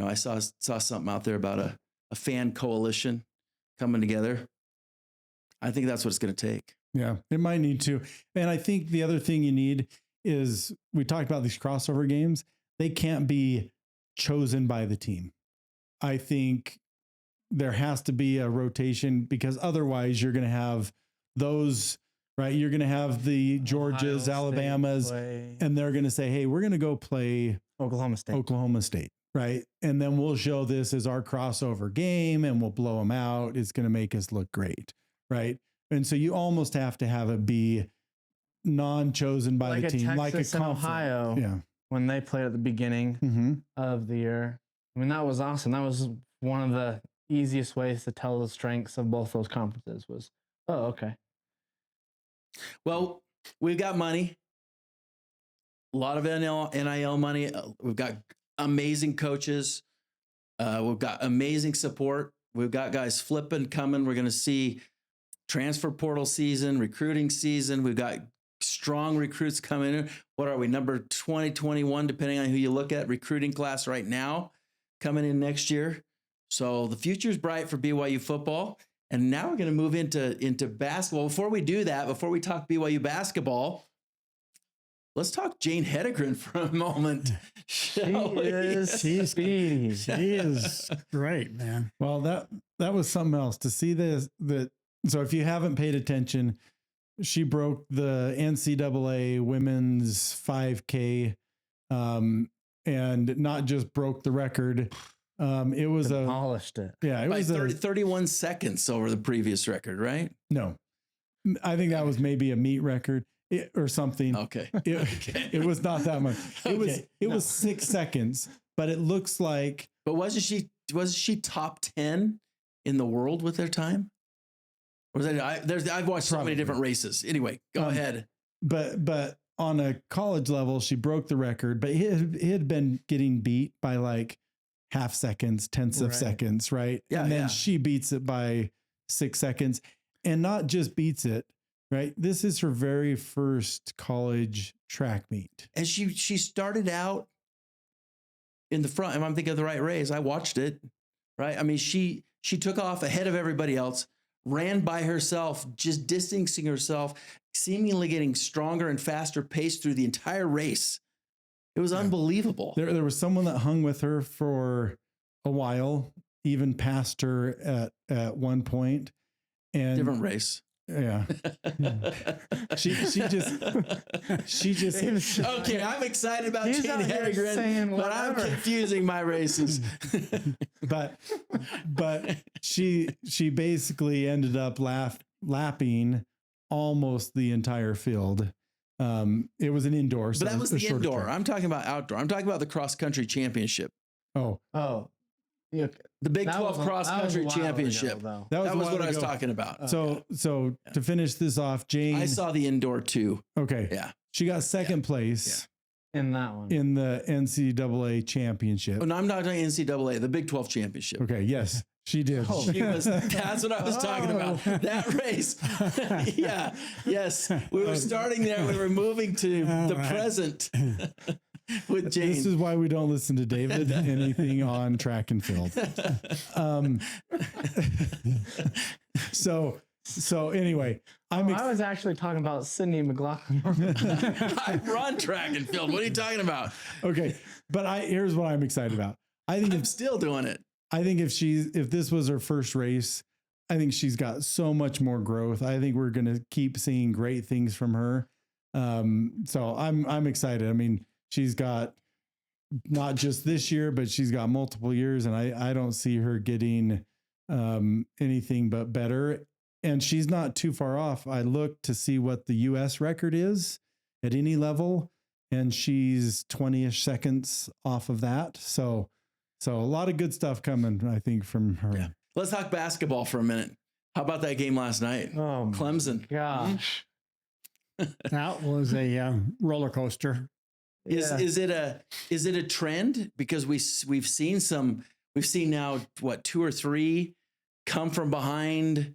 I saw something out there about a fan coalition coming together. I think that's what it's going to take. Yeah, it might need to. And I think the other thing you need is, we talked about these crossover games. They can't be chosen by the team. I think there has to be a rotation, because otherwise you're going to have those. Right, you're going to have the Georgias, Alabamas, and they're going to say, hey, we're going to go play Oklahoma State, right? And then we'll show this as our crossover game and we'll blow them out. It's going to make us look great, right? And so you almost have to have it be non-chosen by the team, like a conference. Ohio, when they played at the beginning of the year. I mean, that was awesome. That was one of the easiest ways to tell the strengths of both those conferences was, oh, okay. Well, we've got money, a lot of NIL money. We've got amazing coaches. We've got amazing support. We've got guys flipping coming. We're going to see transfer portal season, recruiting season. We've got strong recruits coming in. What are we, number 20, 21, depending on who you look at, recruiting class right now, coming in next year. So the future is bright for BYU football. And now we're going to move into basketball. Before we do that, before we talk BYU basketball, let's talk Jane Hedegren for a moment. She is great, man. Well, that was something else to see this. So if you haven't paid attention, she broke the NCAA women's 5K, and not just broke the record. It was demolished it. Yeah, it was 31 seconds over the previous record, right? No, I think that was maybe a meet record or something. Okay. It was not that much. It was 6 seconds, but it looks like. But wasn't she top 10 in the world with their time? Or was that, I've watched so many different races. Anyway, go ahead. But on a college level, she broke the record, but it had been getting beat by like half seconds, tenths of seconds, right? Yeah, and then she beats it by 6 seconds, and not just beats it, right? This is her very first college track meet. And she started out in the front. If I'm thinking of the right race, I watched it, right? I mean, she took off ahead of everybody else, ran by herself, just distancing herself, seemingly getting stronger and faster pace through the entire race. It was unbelievable. There was someone that hung with her for a while, even passed her at one point. And different race. Yeah. she just okay, I'm excited about Jane Hedegren, but I'm confusing my races. but she basically ended up lapping almost the entire field. It was an indoor, but that was the indoor. Track. I'm talking about outdoor. I'm talking about the cross country championship. Oh. Yeah. The Big 12 cross country championship. That was what I was talking about. So to finish this off, Jane, I saw the indoor too. Okay. Yeah. She got second place in that one, in the NCAA championship. Oh, no, I'm not talking NCAA, the Big 12 championship. Okay. Yes, she did. That's what I was talking about. That race. Yeah. Yes. We were starting there. We were moving to the present. With Jane. This is why we don't listen to David anything on track and field. So anyway, I was actually talking about Sydney McLaughlin. I run track and field. What are you talking about? Okay, but here's what I'm excited about. I think I'm still doing it. I think if this was her first race, I think she's got so much more growth. I think we're going to keep seeing great things from her. So I'm excited. I mean, she's got not just this year, but she's got multiple years, and I don't see her getting anything but better. And she's not too far off. I looked to see what the U.S. record is at any level, and she's 20-ish seconds off of that. So a lot of good stuff coming, I think, from her. Yeah. Let's talk basketball for a minute. How about that game last night? Oh, Clemson. Gosh. That was a roller coaster. Is it a trend? Because we've seen now what 2 or 3 come from behind,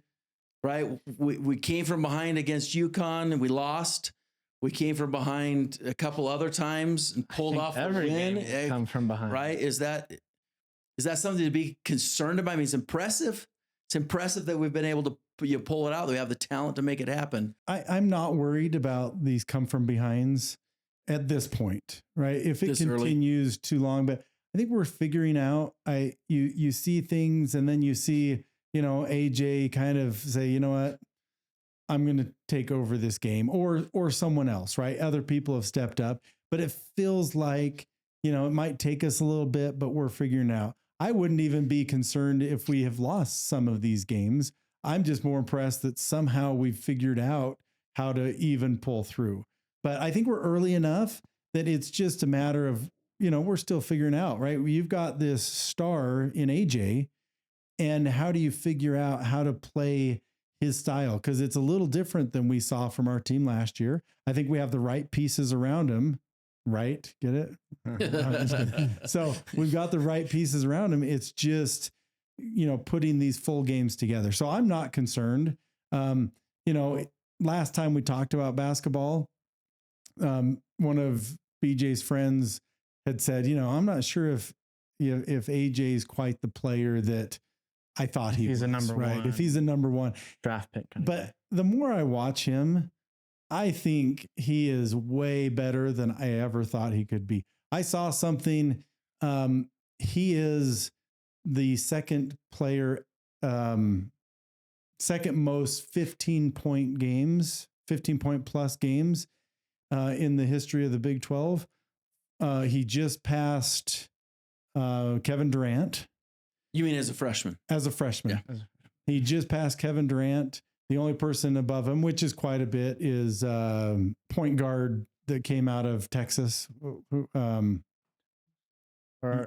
right? We came from behind against UConn and we lost. We came from behind a couple other times and pulled off a win. Come from behind, right? Is that something to be concerned about? I mean, it's impressive. It's impressive that we've been able to pull it out. That we have the talent to make it happen. I'm not worried about these come from behinds at this point, right? If it continues too long, but I think we're figuring out. You see things, and then you see, AJ kind of say, you know what, I'm going to take over this game, or someone else, right? Other people have stepped up, but it feels like, it might take us a little bit, but we're figuring it out. I wouldn't even be concerned if we have lost some of these games. I'm just more impressed that somehow we've figured out how to even pull through. But I think we're early enough that it's just a matter of, we're still figuring out, right? You've got this star in AJ, and how do you figure out how to play his style? Because it's a little different than we saw from our team last year. I think we have the right pieces around him, right? Get it? So we've got the right pieces around him. It's just, putting these full games together. So I'm not concerned. Last time we talked about basketball, one of BJ's friends had said, I'm not sure if AJ is quite the player that I thought he was. He's a number one. If he's a number one draft pick. But the more I watch him, I think he is way better than I ever thought he could be. I saw something. He is the second player, second most 15-point games, 15-point plus games in the history of the Big 12. He just passed Kevin Durant. You mean as a freshman? As a freshman. Yeah. He just passed Kevin Durant. The only person above him, which is quite a bit, is point guard that came out of Texas.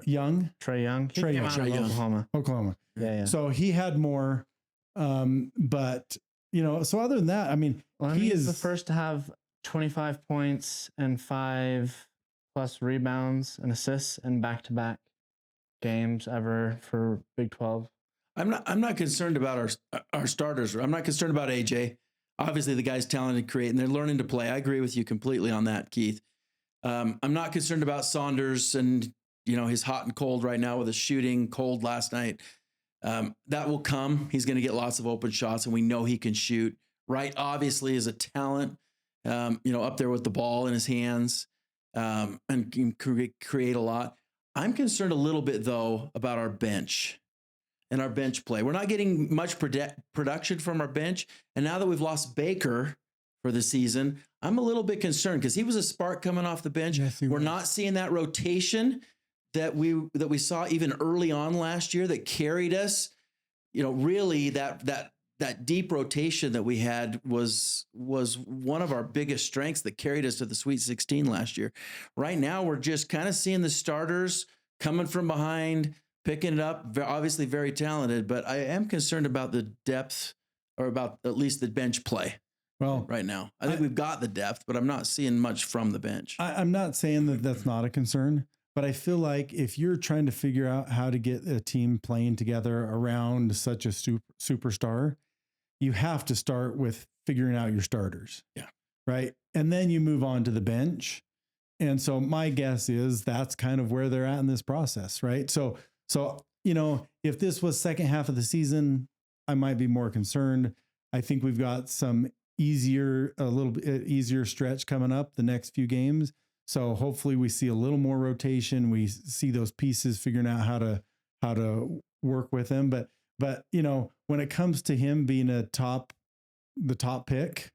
Young. Trey Young. Trey Young. Oklahoma. Yeah. So he had more. But, so other than that, I mean, he is the first to have 25 points and 5+ rebounds and assists in back-to-back games ever for Big 12. I'm not concerned about our starters. I'm not concerned about AJ. Obviously, the guy's talented, create, and they're learning to play. I agree with you completely on that, Keith. I'm not concerned about Saunders and he's hot and cold right now with his shooting, cold last night. That will come. He's going to get lots of open shots, and we know he can shoot. Wright obviously is a talent, up there with the ball in his hands, and can create a lot. I'm concerned a little bit though about our bench and our bench play. We're not getting much production from our bench, and now that we've lost Baker for the season, I'm a little bit concerned because he was a spark coming off the bench. Yes, We're not seeing that rotation that we saw even early on last year that carried us. Really that deep rotation that we had was one of our biggest strengths that carried us to the Sweet 16 last year. Right now, we're just kind of seeing the starters coming from behind, picking it up. Obviously very talented, but I am concerned about the depth, or about at least the bench play. Well, right now, I think we've got the depth, but I'm not seeing much from the bench. I'm not saying that that's not a concern, but I feel like if you're trying to figure out how to get a team playing together around such a superstar, you have to start with figuring out your starters. Yeah. Right. And then you move on to the bench. And so my guess is that's kind of where they're at in this process. Right. So, if this was second half of the season, I might be more concerned. I think we've got a little bit easier stretch coming up the next few games. So hopefully we see a little more rotation. We see those pieces figuring out how to work with them. But when it comes to him being the top pick,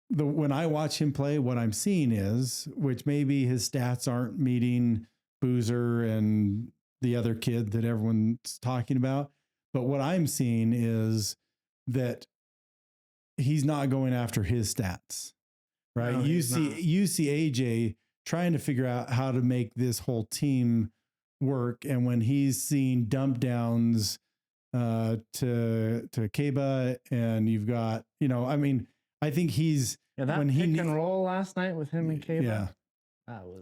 when I watch him play, what I'm seeing is, which maybe his stats aren't meeting Boozer and the other kid that everyone's talking about, but what I'm seeing is that he's not going after his stats, right? No, you see AJ trying to figure out how to make this whole team work. And when he's seeing dump downs to Keba, and you've got, I think he's, that when pick and roll last night with him and Keba. Yeah.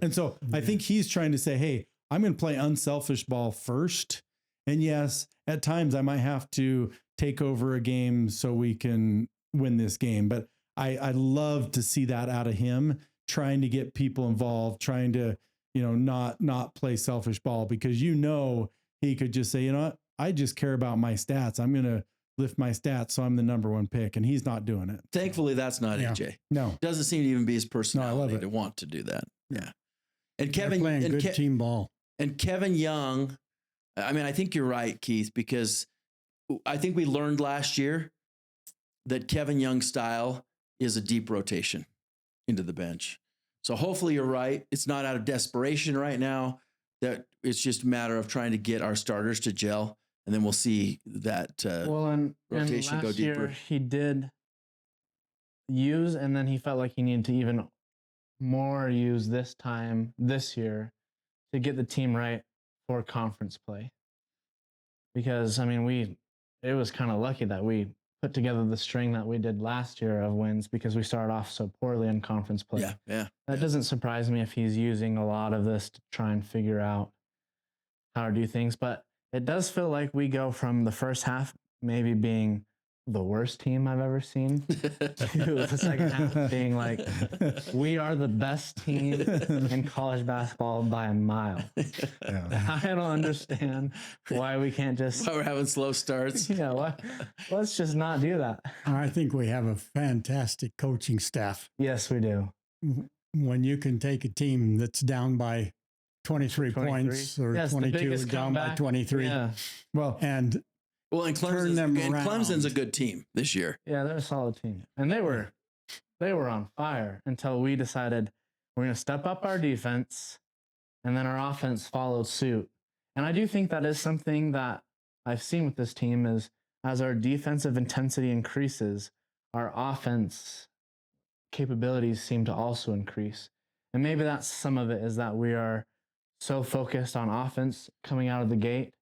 And so I think he's trying to say, hey, I'm going to play unselfish ball first. And yes, at times I might have to take over a game so we can win this game. But I love to see that out of him, trying to get people involved, trying to, not play selfish ball, because he could just say, what, I just care about my stats. I'm going to lift my stats so I'm the number one pick, and he's not doing it. Thankfully, that's not AJ. No. Doesn't seem to even be his personality to want to do that. Yeah. And Kevin, they're playing good team ball. And Kevin Young, I think you're right, Keith, because I think we learned last year that Kevin Young's style is a deep rotation into the bench. So hopefully you're right. It's not out of desperation right now. That it's just a matter of trying to get our starters to gel, and then we'll see that rotation go deeper. Year he did use, and then he felt like he needed to even more use this year to get the team right for conference play. Because it was kind of lucky that we put together the string that we did last year of wins, because we started off so poorly in conference play. That doesn't surprise me if he's using a lot of this to try and figure out how to do things. But it does feel like we go from the first half maybe being the worst team I've ever seen to the second half being like, we are the best team in college basketball by a mile. Yeah. I don't understand why we can't just... Why we're having slow starts. Let's just not do that. I think we have a fantastic coaching staff. Yes, we do. When you can take a team that's down by 23 points or 22 down by 23. Yeah. And Clemson's a good team this year. Yeah, they're a solid team. And they were on fire until we decided we're going to step up our defense, and then our offense followed suit. And I do think that is something that I've seen with this team is, as our defensive intensity increases, our offense capabilities seem to also increase. And maybe that's some of it, is that we are so focused on offense coming out of the gate,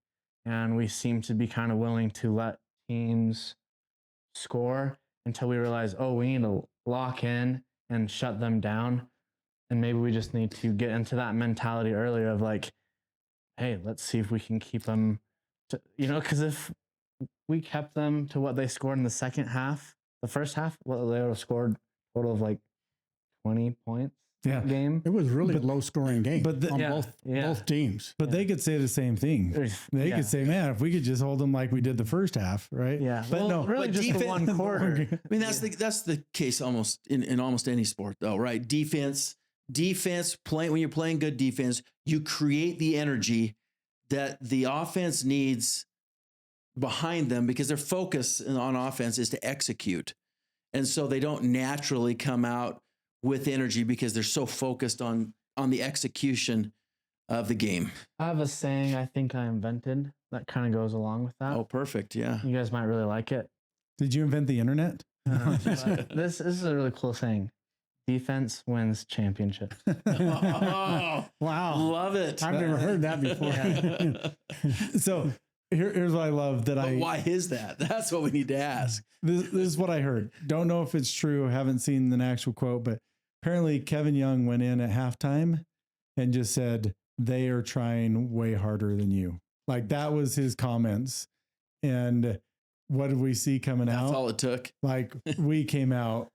and we seem to be kind of willing to let teams score until we realize, we need to lock in and shut them down. And maybe we just need to get into that mentality earlier of like, hey, let's see if we can keep them to, because if we kept them to what they scored in the second half, the first half, well, they would have scored a total of like 20 points game. It was really a low scoring game on both teams. But they could say the same thing. They could say, man, if we could just hold them like we did the first half, right? Yeah. But no, really just the one quarter. I mean, that's the case almost in almost any sport though, right? Defense, when you're playing good defense, you create the energy that the offense needs behind them because their focus on offense is to execute. And so they don't naturally come out with energy because they're so focused on the execution of the game. I have a saying I think I invented that kind of goes along with that. Oh, perfect. Yeah. You guys might really like it. Did you invent the internet? This is a really cool saying. Defense wins championships. Oh, wow. Love it. I've never heard that before. So here's what I love why is that? That's what we need to ask. This is what I heard. Don't know if it's true. Haven't seen an actual quote, but apparently Kevin Young went in at halftime and just said, they are trying way harder than you. Like that was his comments. And what did we see coming out? That's all it took. Like we came out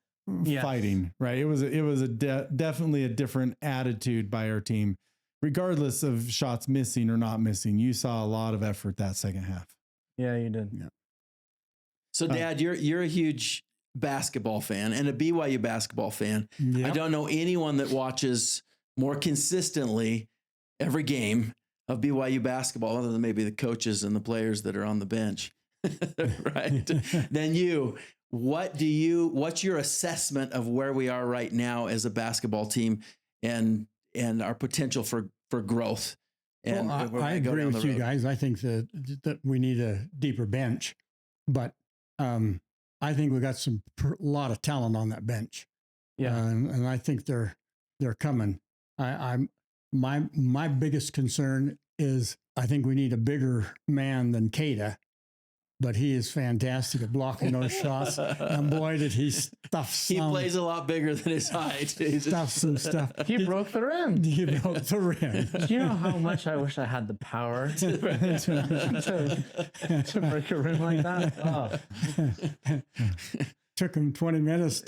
fighting, right? It was definitely a different attitude by our team, regardless of shots missing or not missing. You saw a lot of effort that second half. Yeah, you did. Yeah. So, Dad, you're a huge basketball fan and a BYU basketball fan. Yep. I don't know anyone that watches more consistently every game of BYU basketball, other than maybe the coaches and the players that are on the bench, right? Than you. What's your assessment of where we are right now as a basketball team and our potential for growth? And well, I agree with you guys. I think that we need a deeper bench, but I think we got a lot of talent on that bench. Yeah, and I think they're coming. My biggest concern is I think we need a bigger man than Keita. But he is fantastic at blocking those shots. And boy, did he stuff some. He plays a lot bigger than his height. Stuff some stuff. He broke the rim. He broke the rim. Do you know how much I wish I had the power to break a rim like that? Oh. Took him 20 minutes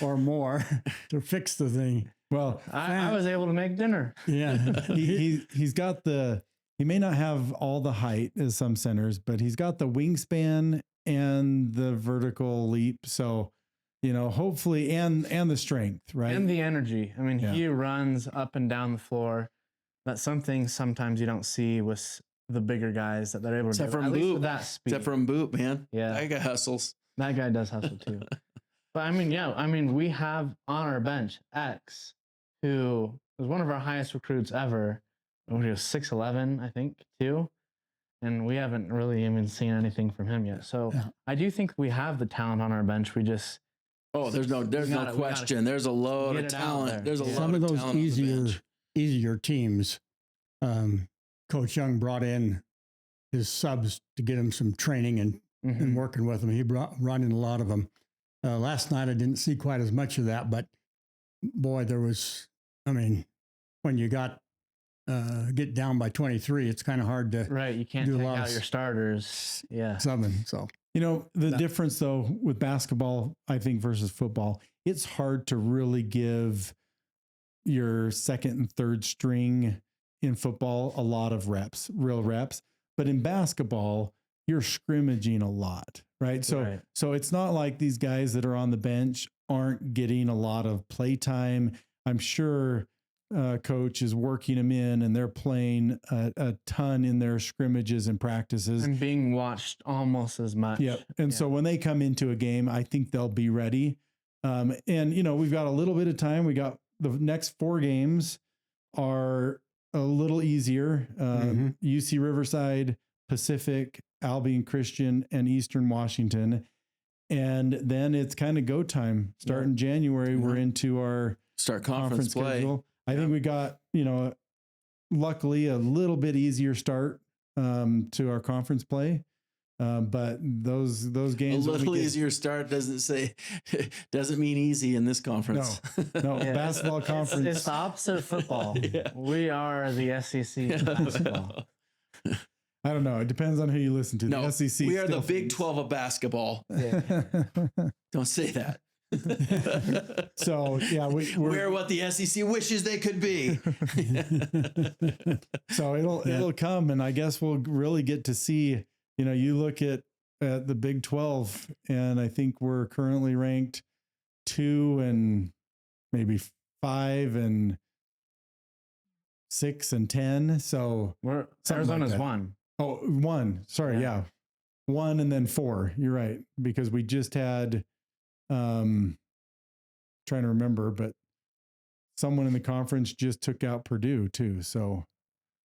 or more to fix the thing. Well, I was able to make dinner. Yeah. He's got he may not have all the height as some centers, but he's got the wingspan and the vertical leap. So, hopefully, and the strength, right? And the energy. I mean, he runs up and down the floor. That's something sometimes you don't see with the bigger guys that they're able to do. Except from that speed. Except from Boot, man. Yeah. That guy hustles. That guy does hustle too. But I mean, we have on our bench X, who was one of our highest recruits ever. He was 6'11", I think, too. And we haven't really even seen anything from him yet. So I do think we have the talent on our bench. We just there's no question. There's a load of talent. There's a lot some of those easier teams. Coach Young brought in his subs to get him some training and working with them. He run in a lot of them. Last night I didn't see quite as much of that, but boy, there was. I mean, when you get down by 23, it's kind of hard to you can't take out your starters. Yeah, summon. So the difference though with basketball, I think, versus football, it's hard to really give your second and third string in football a lot of real reps, but in basketball you're scrimmaging a lot, right? So it's not like these guys that are on the bench aren't getting a lot of play time. I'm sure coach is working them in and they're playing a ton in their scrimmages and practices and being watched almost as much. Yep. And so when they come into a game, I think they'll be ready. And we've got a little bit of time. We got the next 4 games are a little easier. UC Riverside, Pacific, Albion Christian, and Eastern Washington. And then it's kind of go time. Starting January, we're into our conference play. Schedule. I think we got, luckily a little bit easier start to our conference play. But those games a little easier start doesn't mean easy in this conference. No, basketball conference. It's the opposite of football. Yeah. We are the SEC basketball. I don't know. It depends on who you listen to. No, the SEC. We are the Big 12 of basketball. Yeah. Don't say that. So yeah, we're what the SEC wishes they could be. So it'll come, and I guess we'll really get to see. You look at the Big 12, and I think we're currently ranked 2 and maybe 5 and 6 and 10. So Arizona's like 1. Oh, 1. Sorry, yeah. 1 and then 4. You're right, because we just had. Trying to remember, but someone in the conference just took out Purdue too. So,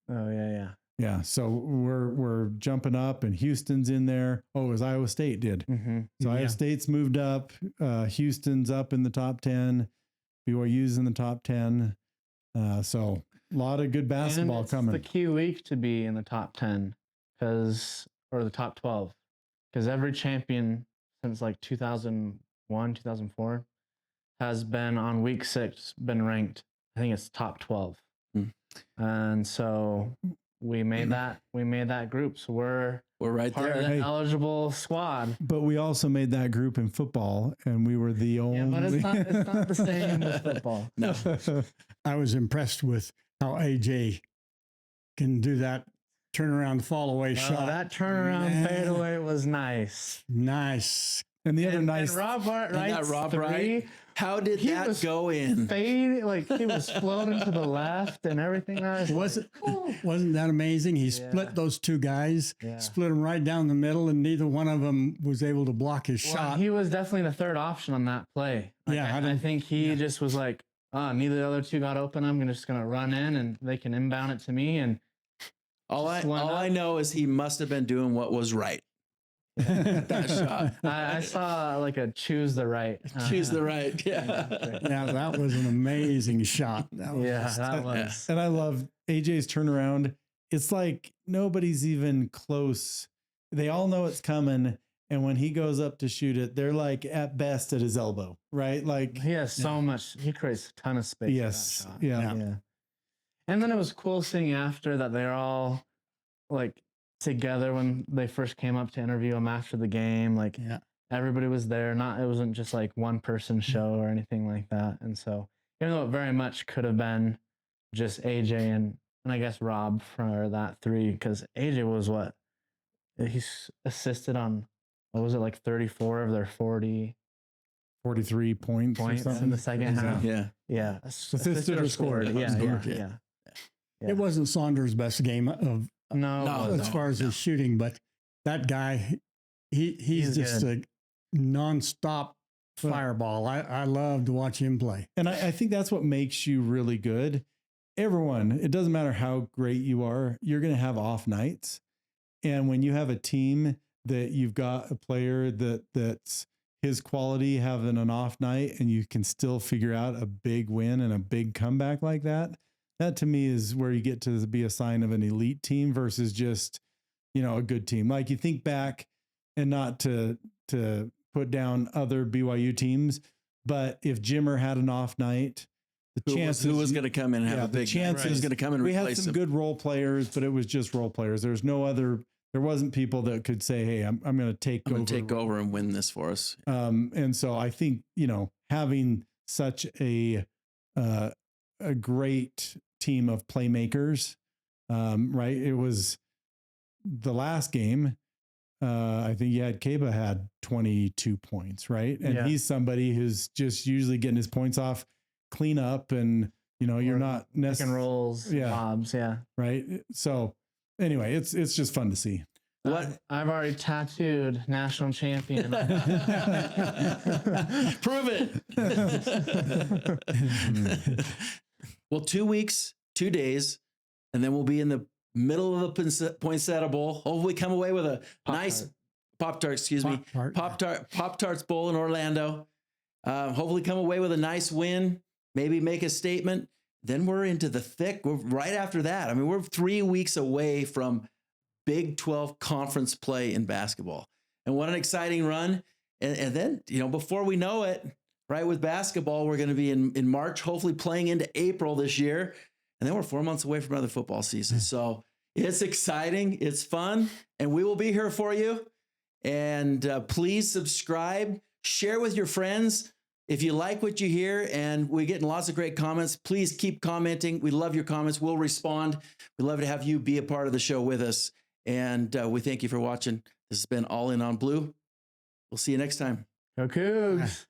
yeah. So we're jumping up, and Houston's in there. Oh, it was Iowa State did. Mm-hmm. So Iowa State's moved up. Houston's up in the top 10. BYU's in the top 10. So a lot of good basketball coming. It's the key week to be in the top 10 or the top 12, because every champion since like 2001, 2004 has been on week 6 been ranked. I think it's top 12. And so we made that group. So we're right part there. of the eligible squad. But we also made that group in football, and we were the only. Yeah, but it's not the same as football. No. I was impressed with how AJ can do that turnaround fall away shot. That turnaround fadeaway was nice. Nice. And the other nice. And Rob Wright. How did that go in? Like he was floating to the left and everything. Wasn't that amazing? He split those two guys, split them right down the middle, and neither one of them was able to block his shot. He was definitely the third option on that play. I think he just was like, neither of the other two got open. I'm just going to run in, and they can inbound it to me. And all I know is he must have been doing what was right. That shot. I saw like a choose the right. Choose the right. Yeah. That was an amazing shot. That was. And I love AJ's turnaround. It's like nobody's even close. They all know it's coming. And when he goes up to shoot it, they're like at best at his elbow, right? Like he has so much. He creates a ton of space. Yes. For that shot. Yeah. And then it was cool seeing after that they're all like together when they first came up to interview him after the game. Like everybody was there. It wasn't just like one person show or anything like that. And so even though it very much could have been just AJ and I guess Rob for that 3, because AJ was he's assisted on, what was it, like 34 of their 43 points in the second half. Yeah. Assisted or scored. Yeah. It wasn't Saunders' best game of as far as his shooting, but that guy, he's just a nonstop fireball. I love to watch him play. And I think that's what makes you really good. Everyone, it doesn't matter how great you are, you're going to have off nights. And when you have a team that you've got a player that's his quality having an off night, and you can still figure out a big win and a big comeback like that, that to me is where you get to be a sign of an elite team versus just, a good team. Like you think back, and not to put down other BYU teams, but if Jimmer had an off night, who was going to come in and have a big chance who's going to come and replace him. We had some good role players, but it was just role players. There wasn't people that could say, hey, I'm going to take over and win this for us. And so I think, having such a great team of playmakers, right? It was the last game. I think Keba had 22 points, right? And he's somebody who's just usually getting his points off clean up, and you're not necessarily rolls, bobs, right. So anyway, it's just fun to see. I've already tattooed national champion. Prove it. Well, 2 weeks, 2 days, and then we'll be in the middle of the Poinsettia Bowl. Hopefully come away with a nice Pop-Tart, Pop-Tarts Bowl in Orlando. Hopefully come away with a nice win, maybe make a statement. Then we're into the thick. We're right after that. I mean, we're 3 weeks away from Big 12 conference play in basketball. And what an exciting run. And then, before we know it, right, with basketball, we're going to be in March, hopefully playing into April this year. And then we're 4 months away from another football season. So it's exciting. It's fun. And we will be here for you. And please subscribe, share with your friends. If you like what you hear, and we're getting lots of great comments, please keep commenting. We love your comments. We'll respond. We'd love to have you be a part of the show with us. And we thank you for watching. This has been All In on Blue. We'll see you next time. Go Cougs.